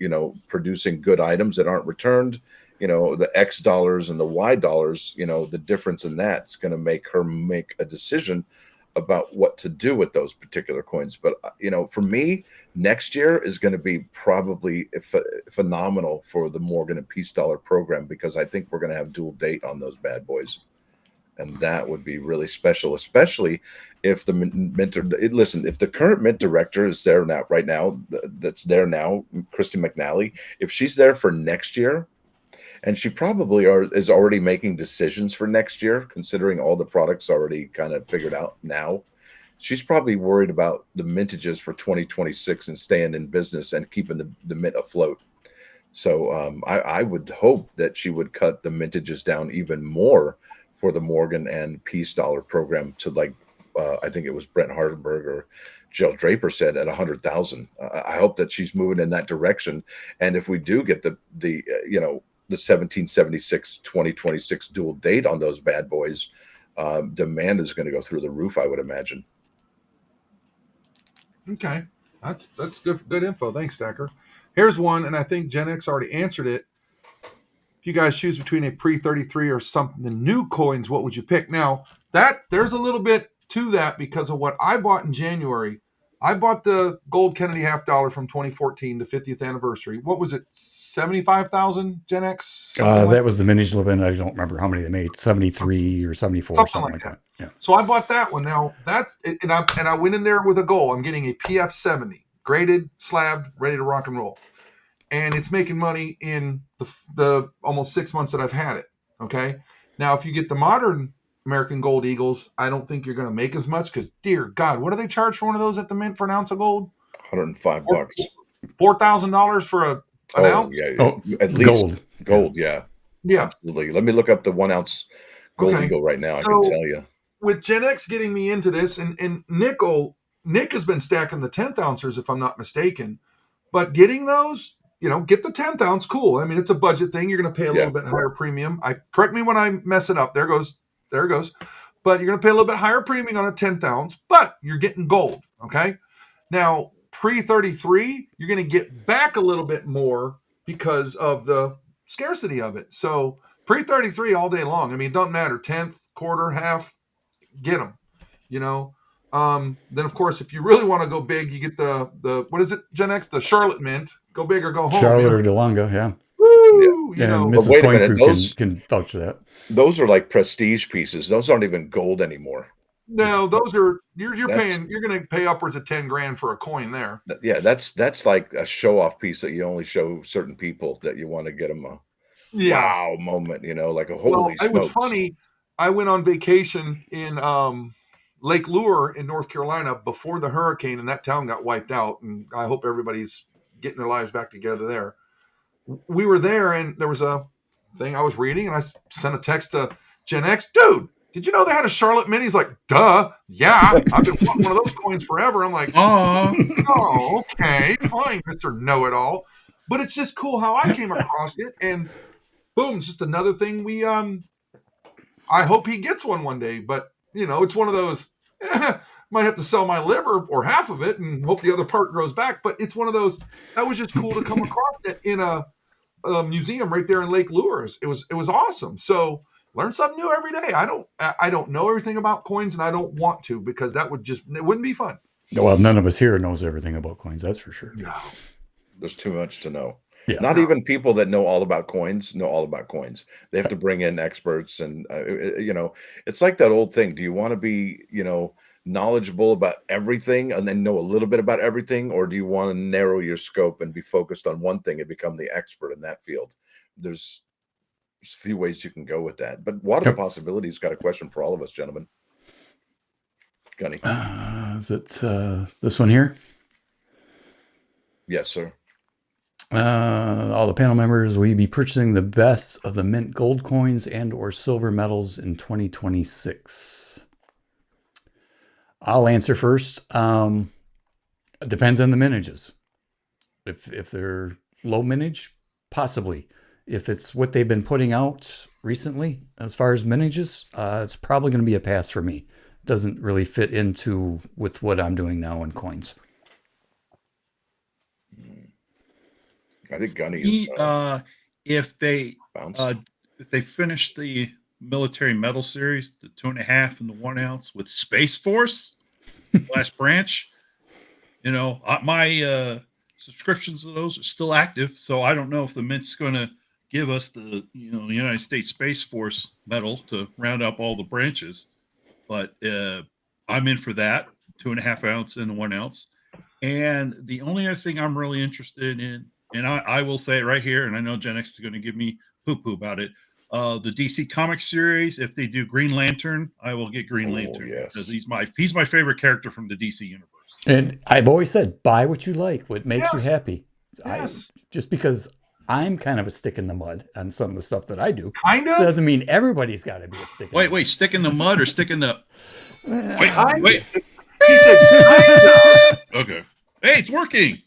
producing good items that aren't returned, the X dollars and the Y dollars, the difference in that is going to make her make a decision about what to do with those particular coins. But, for me, next year is going to be probably phenomenal for the Morgan and Peace Dollar program, because I think we're going to have dual date on those bad boys. And that would be really special, especially if the if the current mint director is there now, right now, that's there now, Christy McNally, if she's there for next year, and she probably is already making decisions for next year, considering all the products already kind of figured out now, she's probably worried about the mintages for 2026 and staying in business and keeping the mint afloat. So I would hope that she would cut the mintages down even more for the Morgan and Peace Dollar program to I think it was Brent Hardenberg or Jill Draper said at 100,000. I hope that she's moving in that direction. And if we do get the 1776 2026 dual date on those bad boys, demand is going to go through the roof, I would imagine. Okay, that's good info. Thanks, Stacker. Here's one, and I think Gen X already answered it. If you guys choose between a pre-33 or something new coins, what would you pick? Now, there's a little bit to that because of what I bought in January. I bought the gold Kennedy $half from 2014, the 50th anniversary. What was it, 75,000 Gen X? That was the mintage limit. I don't remember how many they made, 73 or 74, something like that. Yeah. So I bought that one. Now, that's it, and I went in there with a goal. I'm getting a PF 70, graded, slabbed, ready to rock and roll. And it's making money in the almost 6 months that I've had it. Okay. Now, if you get the modern American Gold Eagles, I don't think you're going to make as much because, dear God, what do they charge for one of those at the mint for an ounce of gold? $105. $4,000 for an ounce? Yeah, at least gold. Yeah. Absolutely. Let me look up the 1 ounce Gold Eagle right now. I can tell you. With Gen X getting me into this, and Nick has been stacking the 10th ounces, if I'm not mistaken, but getting those, get the 10th ounce, cool. I mean, it's a budget thing. You're going to pay a little bit higher premium. Correct me when I mess it up. There it goes. But you're going to pay a little bit higher premium on a 10th ounce, but you're getting gold. Okay. Now, pre-33, you're going to get back a little bit more because of the scarcity of it. So pre-33 all day long. I mean, it doesn't matter. 10th, quarter, half, get them, Then of course, if you really want to go big, you get the what is it, Gen X, the Charlotte Mint. Go big or go home. Charlotte or DeLonga, yeah. Woo! You And know, Mrs. wait a Coin minute, Crew can vouch for that. those are like prestige pieces. Those aren't even gold anymore. no, those are you're paying. You're going to pay upwards of 10 grand for a coin there. Yeah, that's like a show off piece that you only show certain people that you want to get them a wow moment, you know, like a holy smokes. It was funny. I went on vacation in Lake Lure in North Carolina before the hurricane, and that town got wiped out. And I hope everybody's getting their lives back together there. We were there, and there was a thing I was reading, and I sent a text to Gen X, dude. Did you know they had a Charlotte Mint? He's like, duh, yeah. I've been wanting one of those coins forever. I'm like, oh, okay, fine, Mr. Know-It-All. But it's just cool how I came across it, and boom, it's just another thing we I hope he gets one day, but you know, it's one of those might have to sell my liver or half of it and hope the other part grows back. But it's one of those that was just cool to come across it in a museum right there in Lake Lures. It was awesome. So learn something new every day. I don't know everything about coins, and I don't want to, because it wouldn't be fun. Well, none of us here knows everything about coins, that's for sure. No. There's too much to know. Yeah. Not even people that know all about coins know all about coins. They have to bring in experts, and you know, it's like that old thing. Do you want to be, you know, knowledgeable about everything and then know a little bit about everything, or do you want to narrow your scope and be focused on one thing and become the expert in that field? There's a few ways you can go with that. But Water the Possibilities got a question for all of us, gentlemen. Gunny. Is it this one here? Yes, sir. All the panel members, will you be purchasing the best of the mint gold coins and or silver medals in 2026? I'll answer first. It depends on the mintages. If they're low mintage, possibly. If it's what they've been putting out recently, as far as mintages, it's probably going to be a pass for me. It doesn't really fit into with what I'm doing now in coins. I think Gunny is. If they finish the military medal series, the 2.5 and the 1 ounce with Space Force, last branch, you know, my subscriptions to those are still active. So I don't know if the Mint's going to give us the United States Space Force medal to round up all the branches, but I'm in for that 2.5 ounce and the 1 ounce. And the only other thing I'm really interested in, and I will say it right here, and I know Gen X is going to give me poo-poo about it. The DC Comics series, if they do Green Lantern, I will get Green Lantern because he's my favorite character from the DC universe. And I've always said, buy what you like, what makes you happy. Yes. Just because I'm kind of a stick in the mud on some of the stuff that I do, kind of doesn't mean everybody's got to be a stick. Wait, stick in the mud or stick in the? Wait. He said, kind of. Okay. Hey, it's working.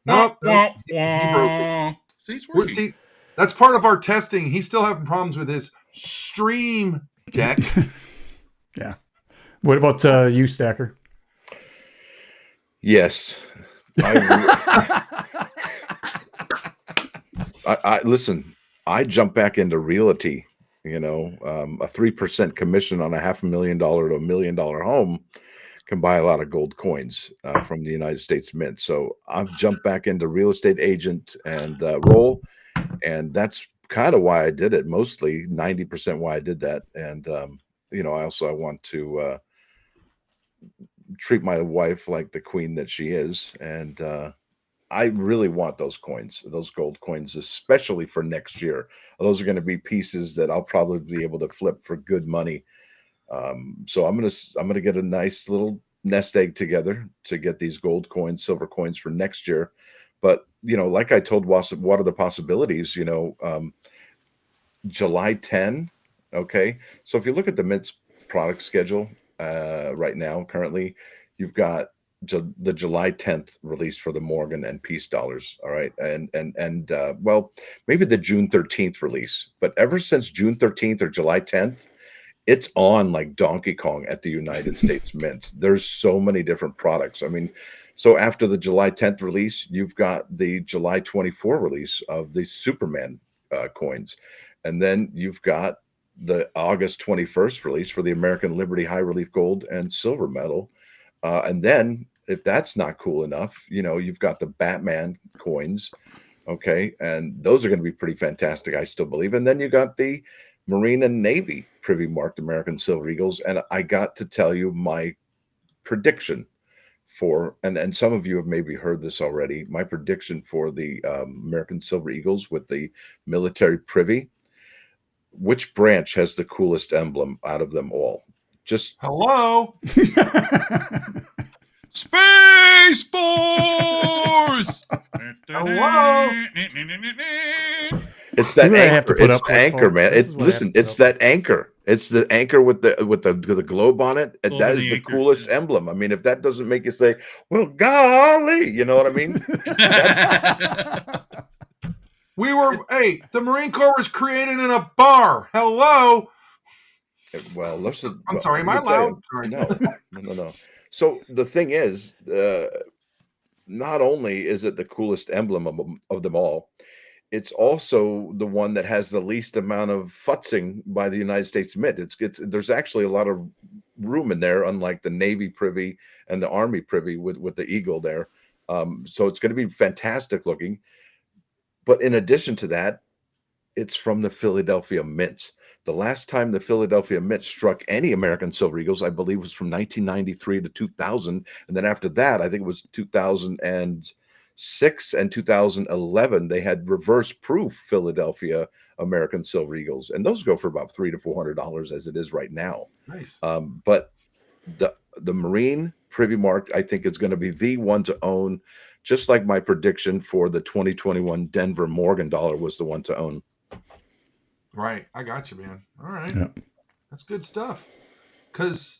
Nope. He broke it. See, it's working. See, that's part of our testing. He's still having problems with his stream deck. Yeah. What about you, Stacker? Yes. I listen, I jumped back into realty, you know, a 3% commission on a $500,000 to $1 million home can buy a lot of gold coins from the United States Mint. So I've jumped back into real estate agent and role. And that's kind of why I did it. Mostly 90% why I did that. And, you know, I want to treat my wife like the queen that she is. And I really want those coins, those gold coins, especially for next year. Those are going to be pieces that I'll probably be able to flip for good money. So I'm gonna get a nice little nest egg together to get these gold coins, silver coins for next year. But you know, like I told what are the possibilities? You know, July 10. Okay, so if you look at the Mint's product schedule right now, currently, you've got the July 10th release for the Morgan and Peace dollars. All right, and well, maybe the June 13th release. But ever since June 13th or July 10th. It's on like Donkey Kong at the United States Mint. There's so many different products. I mean, so after the July 10th release, you've got the July 24 release of the Superman coins. And then you've got the August 21st release for the American Liberty High Relief Gold and Silver Medal. And then if that's not cool enough, you've got the Batman coins. Okay. And those are going to be pretty fantastic, I still believe. And then you got the Marine and Navy privy marked American Silver Eagles. And I got to tell you my prediction for, and some of you have maybe heard this already, my prediction for the American Silver Eagles with the military privy. Which branch has the coolest emblem out of them all? Just hello. Space Force. Hello. It's that I anchor. have to put It's up the with, anchor, folks. man. This is what I have Listen, to put it's up that anchor. It's the anchor with the globe on it. And Globe that and is the the anchor, coolest yeah. emblem. I mean, if that doesn't make you say, "Well, golly," you know what I mean? The Marine Corps was created in a bar. Hello. Well, listen. I'm sorry, am let I me tell loud? you. Sorry. No. So the thing is, not only is it the coolest emblem of them all, it's also the one that has the least amount of futzing by the United States Mint. There's actually a lot of room in there, unlike the Navy privy and the Army privy with the eagle there. So it's going to be fantastic looking. But in addition to that, it's from the Philadelphia Mint. The last time the Philadelphia Mint struck any American Silver Eagles, I believe, was from 1993 to 2000. And then after that, I think it was 2006 and 2011, they had reverse proof Philadelphia American Silver Eagles. And those go for about $300 to $400 as it is right now. Nice. But the Marine Privy Mark, I think, is going to be the one to own, just like my prediction for the 2021 Denver Morgan dollar was the one to own. Right. I got you, man. All right. Yeah. That's good stuff. Because,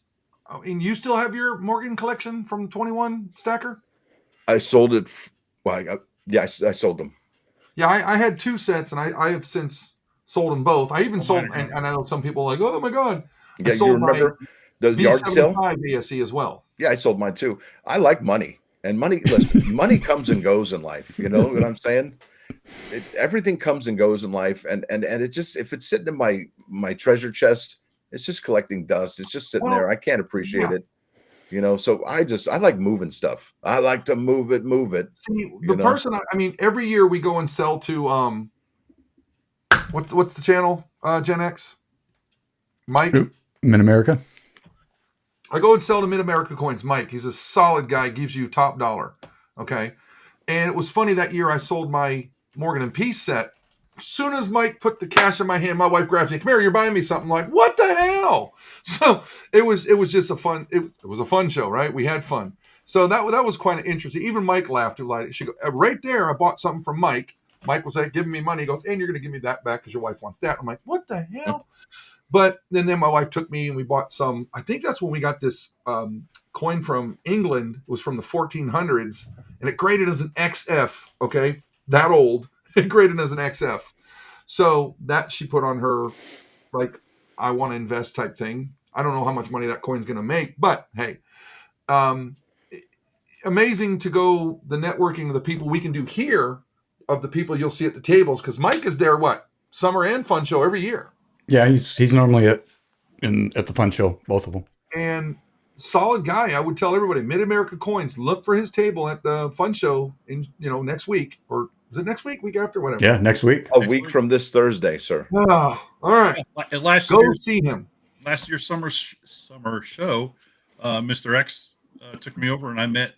and you still have your Morgan collection from 21 Stacker? I sold it. Well, I sold them. Yeah, I had 2 sets, and I have since sold them both. I even sold, mine are and I know some people are like, oh my God. Yeah, I sold you remember the yard sale? V75 ASE as well. Yeah, I sold mine too. I like money. And money, listen, money comes and goes in life. You know what I'm saying? Everything comes and goes in life. And it just, if it's sitting in my treasure chest, it's just collecting dust. It's just sitting there. I can't appreciate it. So I like moving stuff. I like to move it. See, the person, every year we go and sell to, what's the channel, Gen X? Mike? Mid-America? I go and sell to Mid-America Coins. Mike, he's a solid guy, gives you top dollar. Okay. And it was funny that year I sold my Morgan and Peace set. As soon as Mike put the cash in my hand, my wife grabs me. Come here, you're buying me something. I'm like, what the hell? So it was just a fun. It was a fun show, right? We had fun. So that was quite interesting. Even Mike laughed. She go, right there. I bought something from Mike. Mike was like giving me money. He goes, and you're going to give me that back because your wife wants that. I'm like, what the hell? But then my wife took me and we bought some. I think that's when we got this coin from England. It was from the 1400s, and it graded as an XF. Okay, that old. It graded as an XF. So that she put on her, like, I want to invest type thing. I don't know how much money that coin's going to make, but hey, amazing to go the networking of the people we can do here, of the people you'll see at the tables, because Mike is there, summer and fun show every year. Yeah, he's normally at the fun show, both of them. And solid guy. I would tell everybody, Mid-America Coins, look for his table at the fun show in next week, or is it next week? Week after, whatever. Yeah, next week. A week from this Thursday, sir. Oh, all right. Go see him. Last year's summer show, Mr. X took me over, and I met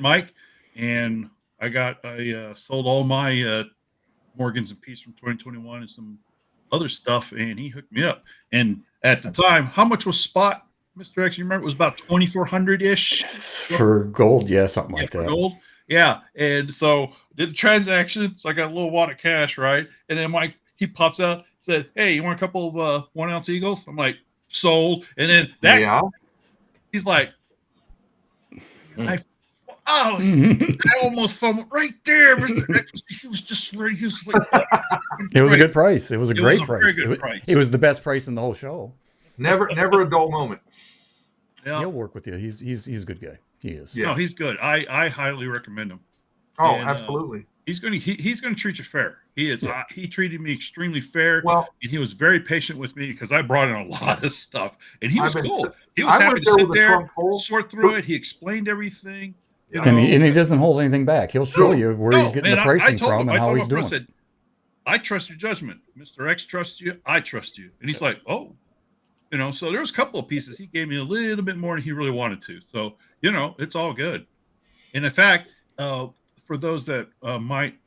Mike, and I sold all my Morgans and Peace from 2021 and some other stuff, and he hooked me up. And at the time, how much was spot, Mr. X? You remember it was about 2,400-ish for gold. Yeah, something like that. For gold. Yeah. And so did the transaction. So I got a little wad of cash, right? And then Mike, he pops out, said, hey, you want a couple of 1 ounce Eagles? I'm like, sold. And then he's like, I almost fell right there. Mr. X, he was just ready. He was like, it was a good price. It was a great price. Very good price. It was the best price in the whole show. Never a dull moment. Yeah. He'll work with you. He's a good guy. He is. Yeah. No, he's good. I highly recommend him. Oh, And absolutely. he's going to treat you fair. He is. Yeah. He treated me extremely fair, Well, and he was very patient with me because I brought in a lot of stuff, and he was cool. He was I happy went to there sit with a there, trunk full. sort through it. He explained everything. You Yeah. And know, he doesn't hold anything back. He'll show No, you where he's getting the I pricing told from him. and I how told he's him. I doing. said, I trust your judgment. Mr. X trusts you. I trust you. And he's like, oh, so there's a couple of pieces. He gave me a little bit more than he really wanted to. So, it's all good. And in fact, for those that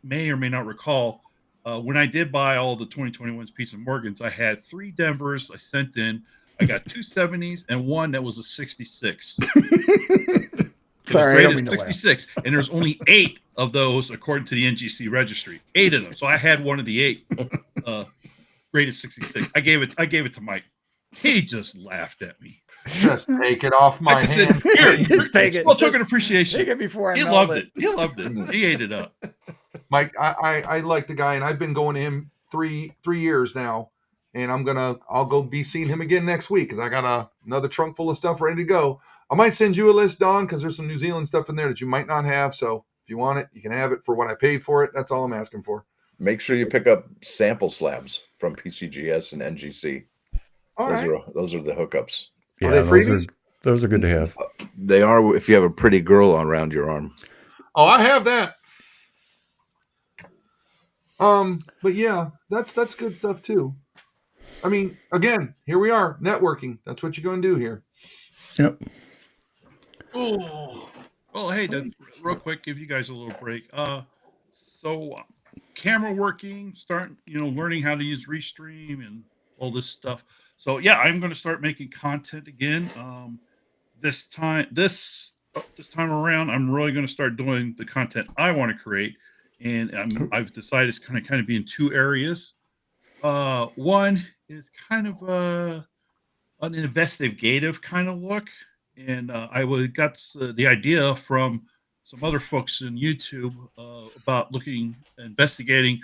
may or may not recall, when I did buy all the 2021's Peace and Morgans, I had 3 Denvers I sent in. I got 2 70s and one that was a 66. It was Sorry, I don't graded mean to laugh. 66, and there's only 8 of those according to the NGC registry. 8 of them. So I had one of the 8 graded 66. I gave it to Mike. He just laughed at me. Just take it off my hand. Here, Just take it. small token appreciation. Take it before I He melt loved it. He loved it. He ate it up. Mike, I like the guy, and I've been going to him three years now, and I'll go be seeing him again next week because I got another trunk full of stuff ready to go. I might send you a list, Don, because there's some New Zealand stuff in there that you might not have. So if you want it, you can have it for what I paid for it. That's all I'm asking for. Make sure you pick up sample slabs from PCGS and NGC. All right. Those are the hookups. Yeah, Are they freebies? those are good to have. They are if you have a pretty girl around your arm. Oh, I have that. But yeah, that's good stuff too. I mean, again, here we are, networking. That's what you're going to do here. Yep. Oh, well, hey, real quick, give you guys a little break. So camera working, learning how to use Restream and all this stuff. So yeah, I'm going to start making content again. This time around, I'm really going to start doing the content I want to create, and I've decided it's going to kind of be in 2 areas. One is kind of an investigative kind of look, and I got the idea from some other folks in YouTube about investigating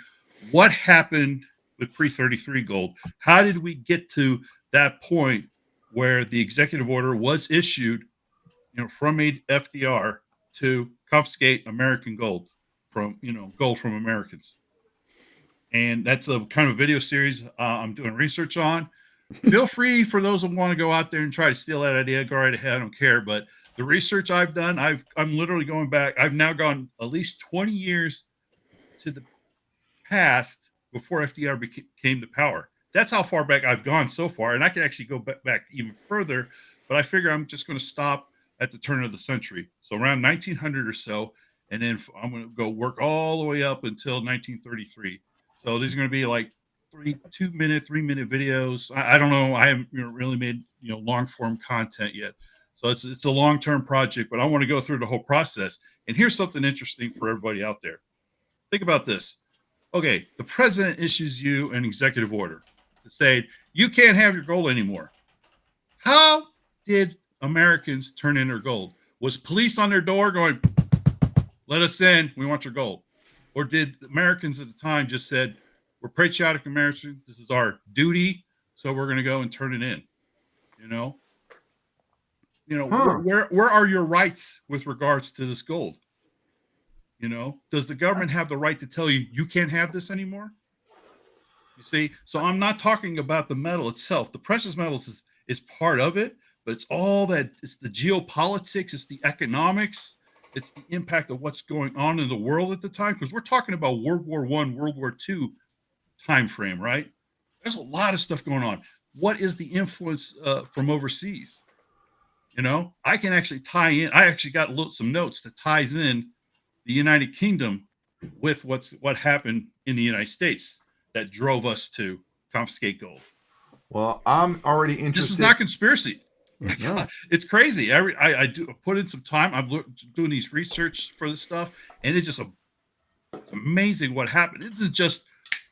what happened with pre-33 gold. How did we get to that point where the executive order was issued, from FDR to confiscate American gold from Americans? And that's a kind of video series I'm doing research on. Feel free for those who want to go out there and try to steal that idea. Go right ahead. I don't care. But the research I've done, I'm literally going back. I've now gone at least 20 years to the past before FDR came to power. That's how far back I've gone so far. And I can actually go back even further. But I figure I'm just going to stop at the turn of the century. So around 1900 or so. And then I'm going to go work all the way up until 1933. So these are going to be like 3-minute videos. I don't know. I haven't really made long form content yet. So it's a long-term project, but I want to go through the whole process. And here's something interesting for everybody out there. Think about this. Okay, the president issues you an executive order to say you can't have your gold anymore. How did Americans turn in their gold? Was police on their door going, "Let us in, we want your gold"? Or did Americans at the time just said, "We're patriotic Americans, this is our duty, so we're going to go and turn it in"? Where are your rights with regards to this gold? Does the government have the right to tell you you can't have this anymore? You see, so I'm not talking about the metal itself. The precious metals is part of it, but it's all that. It's the geopolitics, it's the economics, it's the impact of what's going on in the world at the time. Because we're talking about World War I, World War II time frame, right? There's a lot of stuff going on. What is the influence from overseas? I can actually tie in. I actually got some notes that ties in the United Kingdom with what happened in the United States that drove us to confiscate gold. Well, I'm already interested. This is not conspiracy. No. It's crazy. I do put in some time. I'm doing these research for this stuff, and it's amazing what happened. This is just,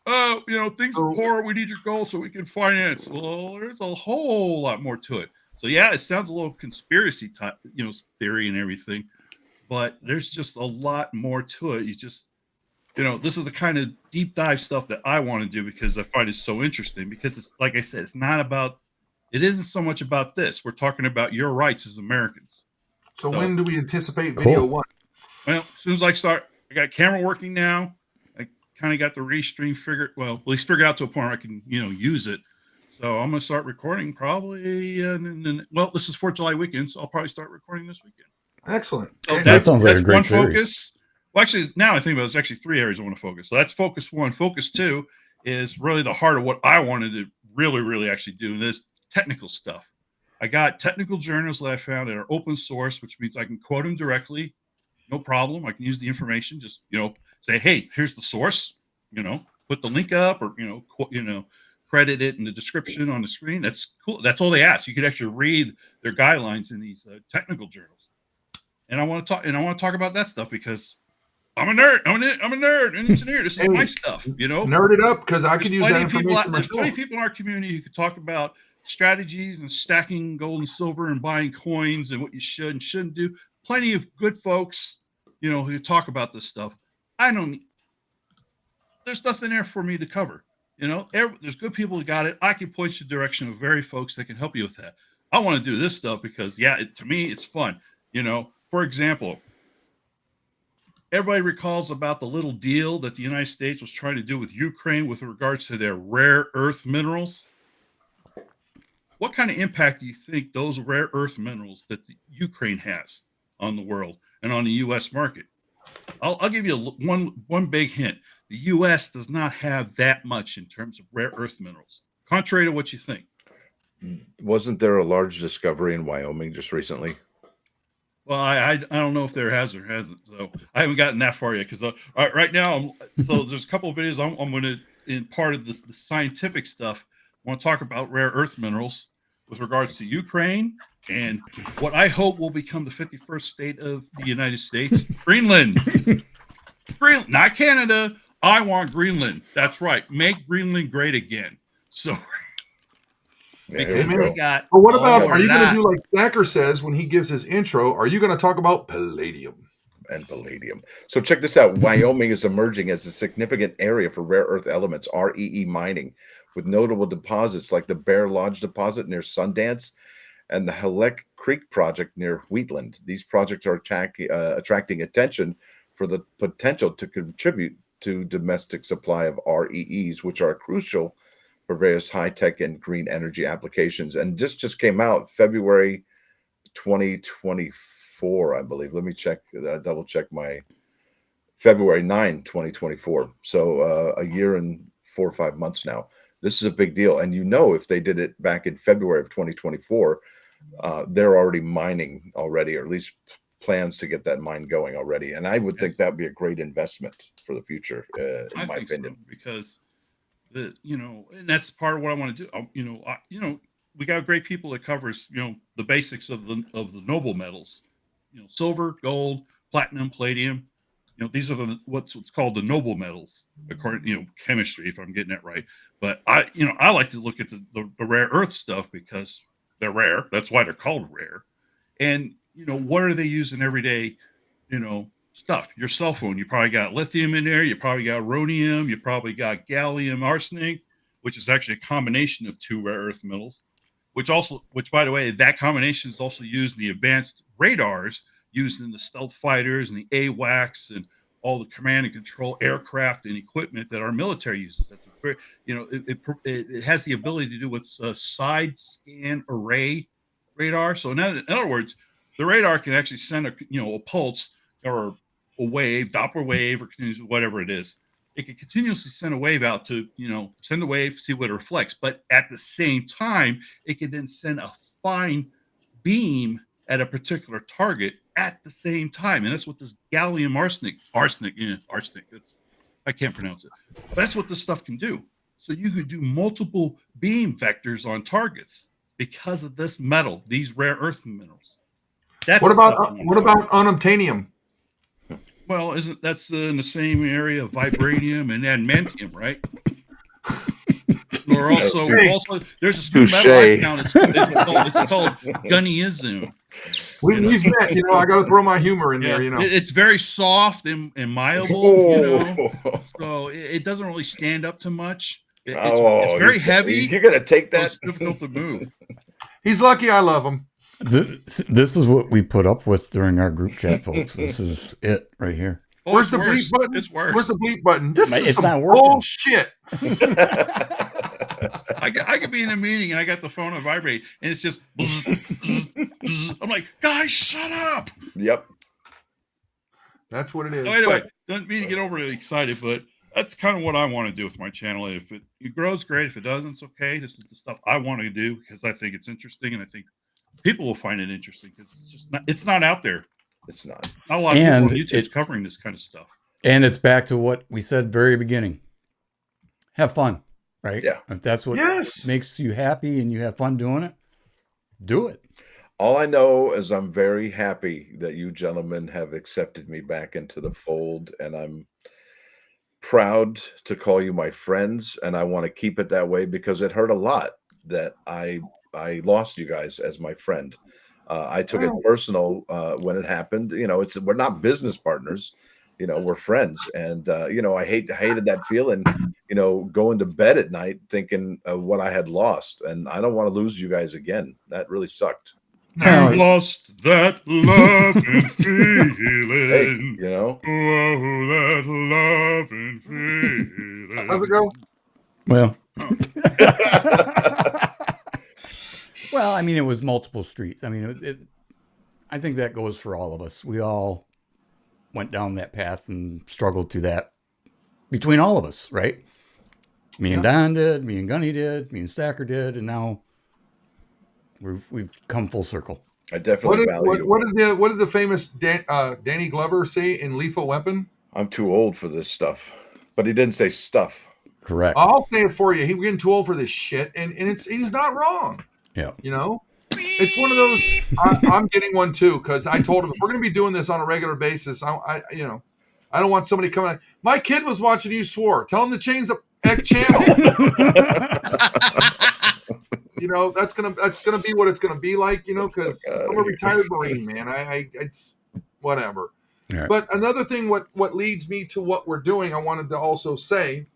things are poor. We need your gold so we can finance. Well, there's a whole lot more to it. So yeah, it sounds a little conspiracy type, theory and everything, but there's just a lot more to it. You just, this is the kind of deep dive stuff that I want to do because I find it so interesting. Because it's like I said, it isn't so much about this. We're talking about your rights as Americans. So when do we anticipate video 1? Well, as soon as I start, I got camera working now. I kind of got the restream figured, well, at least figured out to a point where I can, use it. So I'm going to start recording probably. Well, this is 4th of July weekend, so I'll probably start recording this weekend. Excellent. So that sounds like a great one series. Focus. Well, actually, now I think about it, there's actually 3 areas I want to focus. So that's focus 1. Focus 2 is really the heart of what I wanted to really, really actually do. And this technical stuff. I got technical journals that I found that are open source, which means I can quote them directly. No problem. I can use the information. Just, say, hey, here's the source, put the link up or, credit it in the description on the screen. That's cool. That's all they ask. You could actually read their guidelines in these technical journals. And I want to talk about that stuff because I'm a nerd. I'm a nerd, an engineer. This is my stuff, Nerd it up because I could use that information. There's plenty of people in our community who could talk about strategies and stacking gold and silver and buying coins and what you should and shouldn't do. Plenty of good folks, who talk about this stuff. There's nothing there for me to cover. There's good people who got it. I can point you in the direction of very folks that can help you with that. I want to do this stuff because, to me, it's fun. For example, everybody recalls about the little deal that the United States was trying to do with Ukraine with regards to their rare earth minerals. What kind of impact do you think those rare earth minerals that the Ukraine has on the world and on the U.S. market? I'll give you one big hint. The U.S. does not have that much in terms of rare earth minerals, contrary to what you think. Wasn't there a large discovery in Wyoming just recently? Well, I don't know if there has or hasn't, so I haven't gotten that far yet. Because right now, there's a couple of videos I'm going to, in part of the scientific stuff, I want to talk about rare earth minerals with regards to Ukraine and what I hope will become the 51st state of the United States, Greenland. Not Canada. I want Greenland. That's right. Make Greenland great again. So. Because we got. But what about? Are you going to do like Stacker says when he gives his intro? Are you going to talk about palladium? And palladium. So check this out. Wyoming is emerging as a significant area for rare earth elements, REE mining, with notable deposits like the Bear Lodge deposit near Sundance and the Halleck Creek project near Wheatland. These projects are attracting attention for the potential to contribute to domestic supply of REEs, which are crucial for various high-tech and green energy applications. And this just came out February 2024, I believe. Let me check, double check my February 9, 2024. So a year and 4 or 5 months now. This is a big deal. And if they did it back in February of 2024, they're already mining already, or at least plans to get that mine going already. And I would think that would be a great investment for the future, in my opinion. So, because and that's part of what I want to do. We got great people that covers, the basics of the noble metals, silver, gold, platinum, palladium. These are what's called the noble metals, according, chemistry, if I'm getting that right. But I like to look at the rare earth stuff because they're rare. That's why they're called rare. And, what are they using every day, stuff? Your cell phone, you probably got lithium in there. You probably got rhodium. You probably got gallium arsenic, which is actually a combination of 2 rare earth metals, which by the way, that combination is also used in the advanced radars used in the stealth fighters and the AWACS and all the command and control aircraft and equipment that our military uses. That's very, it has the ability to do what's a side scan array radar. So in other words, the radar can actually send a pulse or a wave, Doppler wave, or whatever it is. It can continuously send a wave out to, send the wave, see what it reflects. But at the same time, it can then send a fine beam at a particular target at the same time. And that's what this gallium arsenic, I can't pronounce it. But that's what this stuff can do. So you could do multiple beam vectors on targets because of this metal, these rare earth minerals. What about unobtainium? Well, that's in the same area of vibranium and adamantium, right? Or also there's a stupid metal I found. It's called gunnyism. We've met, I got to throw my humor in there. It's very soft and malleable, so it doesn't really stand up to much. It's very heavy. You're gonna take that. So it's difficult to move. He's lucky I love him. This is what we put up with during our group chat, folks. This is it right here. Oh, Where's it's the bleep worse. button? It's worse. Where's the bleep button? This is It's some not working. bullshit. I could be in a meeting and I got the phone on vibrate and it's just bzz, bzz, bzz. I'm like, guys, shut up. Yep. That's what it is. So anyway, don't mean to get overly excited, but that's kind of what I want to do with my channel. If it grows, great. If it doesn't, it's okay. This is the stuff I want to do because I think it's interesting, and I think people will find it interesting because it's not out there. It's not. Not a lot of people on YouTube's covering this kind of stuff. And it's back to what we said very beginning. Have fun, right? Yeah. If that's what makes you happy and you have fun doing it, do it. All I know is I'm very happy that you gentlemen have accepted me back into the fold, and I'm proud to call you my friends, and I want to keep it that way because it hurt a lot that I lost you guys as my friend. I took it personal when it happened. You know, we're not business partners. You know, we're friends, and you know, I hated that feeling. You know, going to bed at night thinking of what I had lost, and I don't want to lose you guys again. That really sucked. You lost that love and feeling. Hey, you know, oh, that love and feeling. How's it go? Well, well, I mean, it was multiple streets. I mean, I think that goes for all of us. We all went down that path and struggled through that between all of us, right? Me and Don did, me and Gunny did, me and Stacker did, and now we've come full circle. I definitely value. What did the famous Danny Glover say in Lethal Weapon? I'm too old for this stuff, but he didn't say stuff. Correct. I'll say it for you. He's getting too old for this shit, and he's not wrong. Yeah. You know, it's one of those. I'm getting one too because I told him if we're going to be doing this on a regular basis. I don't want somebody coming. My kid was watching you swore. Tell him to change the channel. You know, that's gonna be what it's gonna be like. You know, because I'm a retired Marine, man. It's whatever. Right. But another thing, what leads me to what we're doing, I wanted to also say,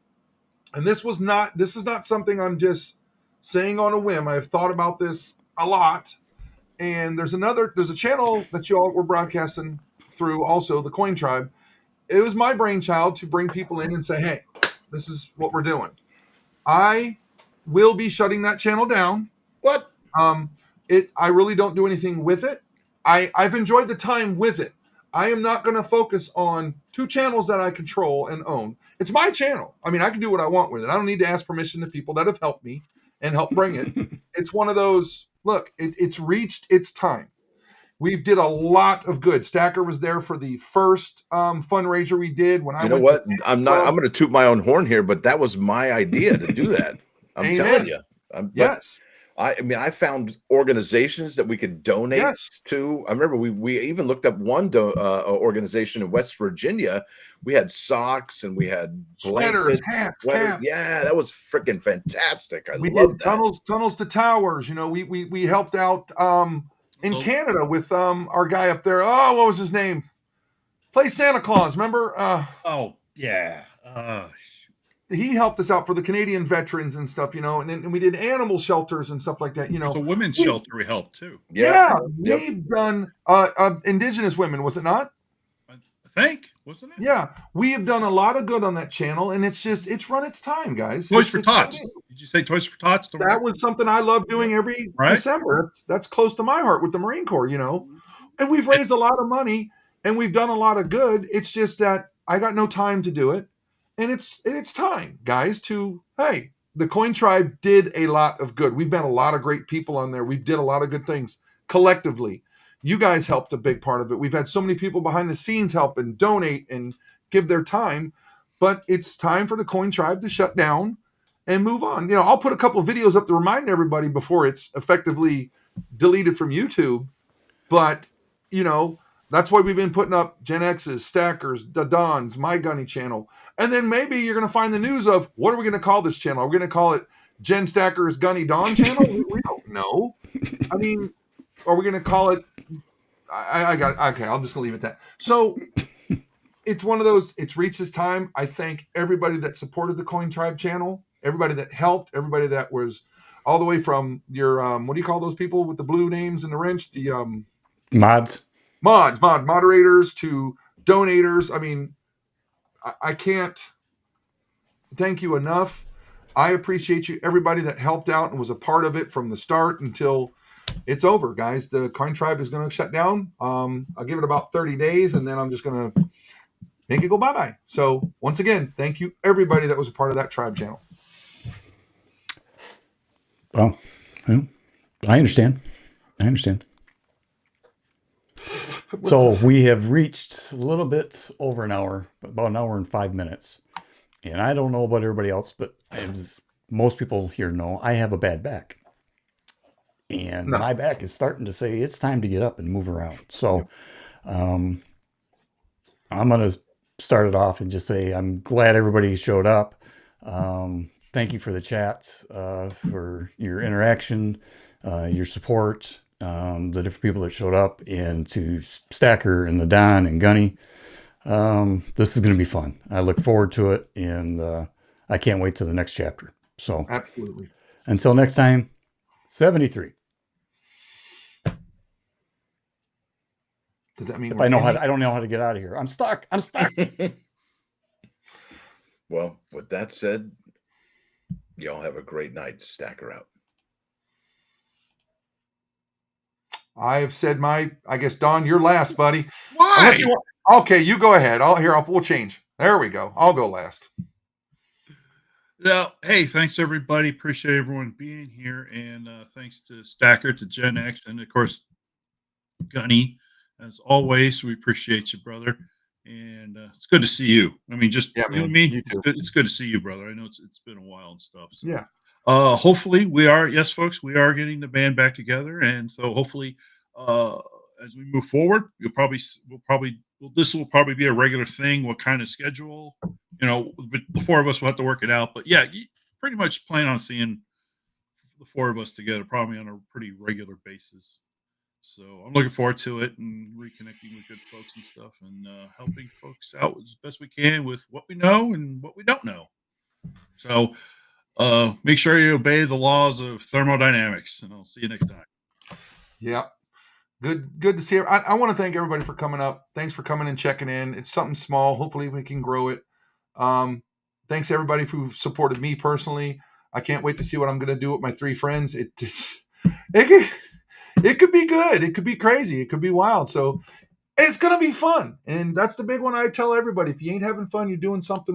and this is not something I'm just saying on a whim. I've thought about this a lot, and there's a channel that you all were broadcasting through, also the Coin Tribe. It was my brainchild to bring people in and say, hey, this is what we're doing. I will be shutting that channel down. What? I really don't do anything with it. I've enjoyed the time with it. I am not going to focus on two channels that I control and own. It's my channel. I mean, I can do what I want with it. I don't need to ask permission to people that have helped me and helped bring it. It's one of those, look, it's reached its time. We did a lot of good. Stacker was there for the first fundraiser we did. When I know what? I'm going to toot my own horn here, but that was my idea to do that. I'm telling you. Yes. I mean, I found organizations that we could donate to. I remember we even looked up one organization in West Virginia. We had socks and we had sweaters, hats, caps. Yeah, that was freaking fantastic. We did tunnels to towers. You know, we helped out in Canada with our guy up there. Oh, what was his name? Play Santa Claus. Remember? Oh yeah. He helped us out for the Canadian veterans and stuff, you know, and we did animal shelters and stuff like that, you know. The women's shelter we helped too. Yeah. We've done Indigenous women, was it not? I think, wasn't it? Yeah, we have done a lot of good on that channel, and it's run its time, guys. Toys for Tots. Did you say Toys for Tots? That was something I love doing every December. That's close to my heart with the Marine Corps, you know. And we've raised a lot of money, and we've done a lot of good. It's just that I got no time to do it. And it's time, guys, hey, the Coin Tribe did a lot of good. We've met a lot of great people on there. We did a lot of good things collectively. You guys helped a big part of it. We've had so many people behind the scenes help and donate and give their time. But it's time for the Coin Tribe to shut down and move on. You know, I'll put a couple of videos up to remind everybody before it's effectively deleted from YouTube. But, you know, that's why we've been putting up Gen X's, Stackers, the Dons, My Gunny channel. And then maybe you're going to find the news of, what are we going to call this channel? Are we going to call it Jen Stackers Gunny Don channel? We don't know. I mean, are we going to call it? Okay, I'm just going to leave it at that. So it's one of those, it's reached its time. I thank everybody that supported the Coin Tribe channel, everybody that helped, everybody that was all the way from your, what do you call those people with the blue names and the wrench? The moderators to donators. I mean, I can't thank you enough. I appreciate you, everybody that helped out and was a part of it from the start until it's over, guys. The Coin Tribe is going to shut down. I'll give it about 30 days, and then I'm just going to make it go bye-bye. So once again, thank you, everybody that was a part of that tribe channel. Well, I understand. So we have reached a little bit over an hour, about an hour and 5 minutes. And I don't know about everybody else, but as most people here know, I have a bad back. And my back is starting to say it's time to get up and move around. So I'm going to start it off and just say I'm glad everybody showed up. Thank you for the chat, for your interaction, your support, the different people that showed up, and to Stacker and the Don and Gunny. This is going to be fun. I look forward to it, and I can't wait to the next chapter. So absolutely. Until next time, 73. Does that mean if I know I don't know how to get out of here? I'm stuck. Well, with that said, y'all have a great night. Stacker out. I have said I guess, Don, you're last, buddy. Why? Okay, you go ahead. We'll change. There we go. I'll go last. Yeah. Hey, thanks everybody. Appreciate everyone being here, and thanks to Stacker, to Gen X, and of course Gunny. As always, we appreciate you, brother. And it's good to see you. I mean, just you and me. It's good to see you, brother. I know it's been a while and stuff. So. Yeah. Hopefully yes, folks, we are getting the band back together, and so hopefully, as we move forward, this will probably be a regular thing. What kind of schedule? But the four of us will have to work it out. But yeah, pretty much plan on seeing the four of us together, probably on a pretty regular basis. So I'm looking forward to it and reconnecting with good folks and stuff, and helping folks out as best we can with what we know and what we don't know. So make sure you obey the laws of thermodynamics, and I'll see you next time. Yeah. Good to see you. I want to thank everybody for coming up. Thanks for coming and checking in. It's something small. Hopefully we can grow it. Thanks everybody who supported me personally. I can't wait to see what I'm going to do with my three friends. It could be good. It could be crazy. It could be wild. So it's going to be fun. And that's the big one I tell everybody. If you ain't having fun, you're doing something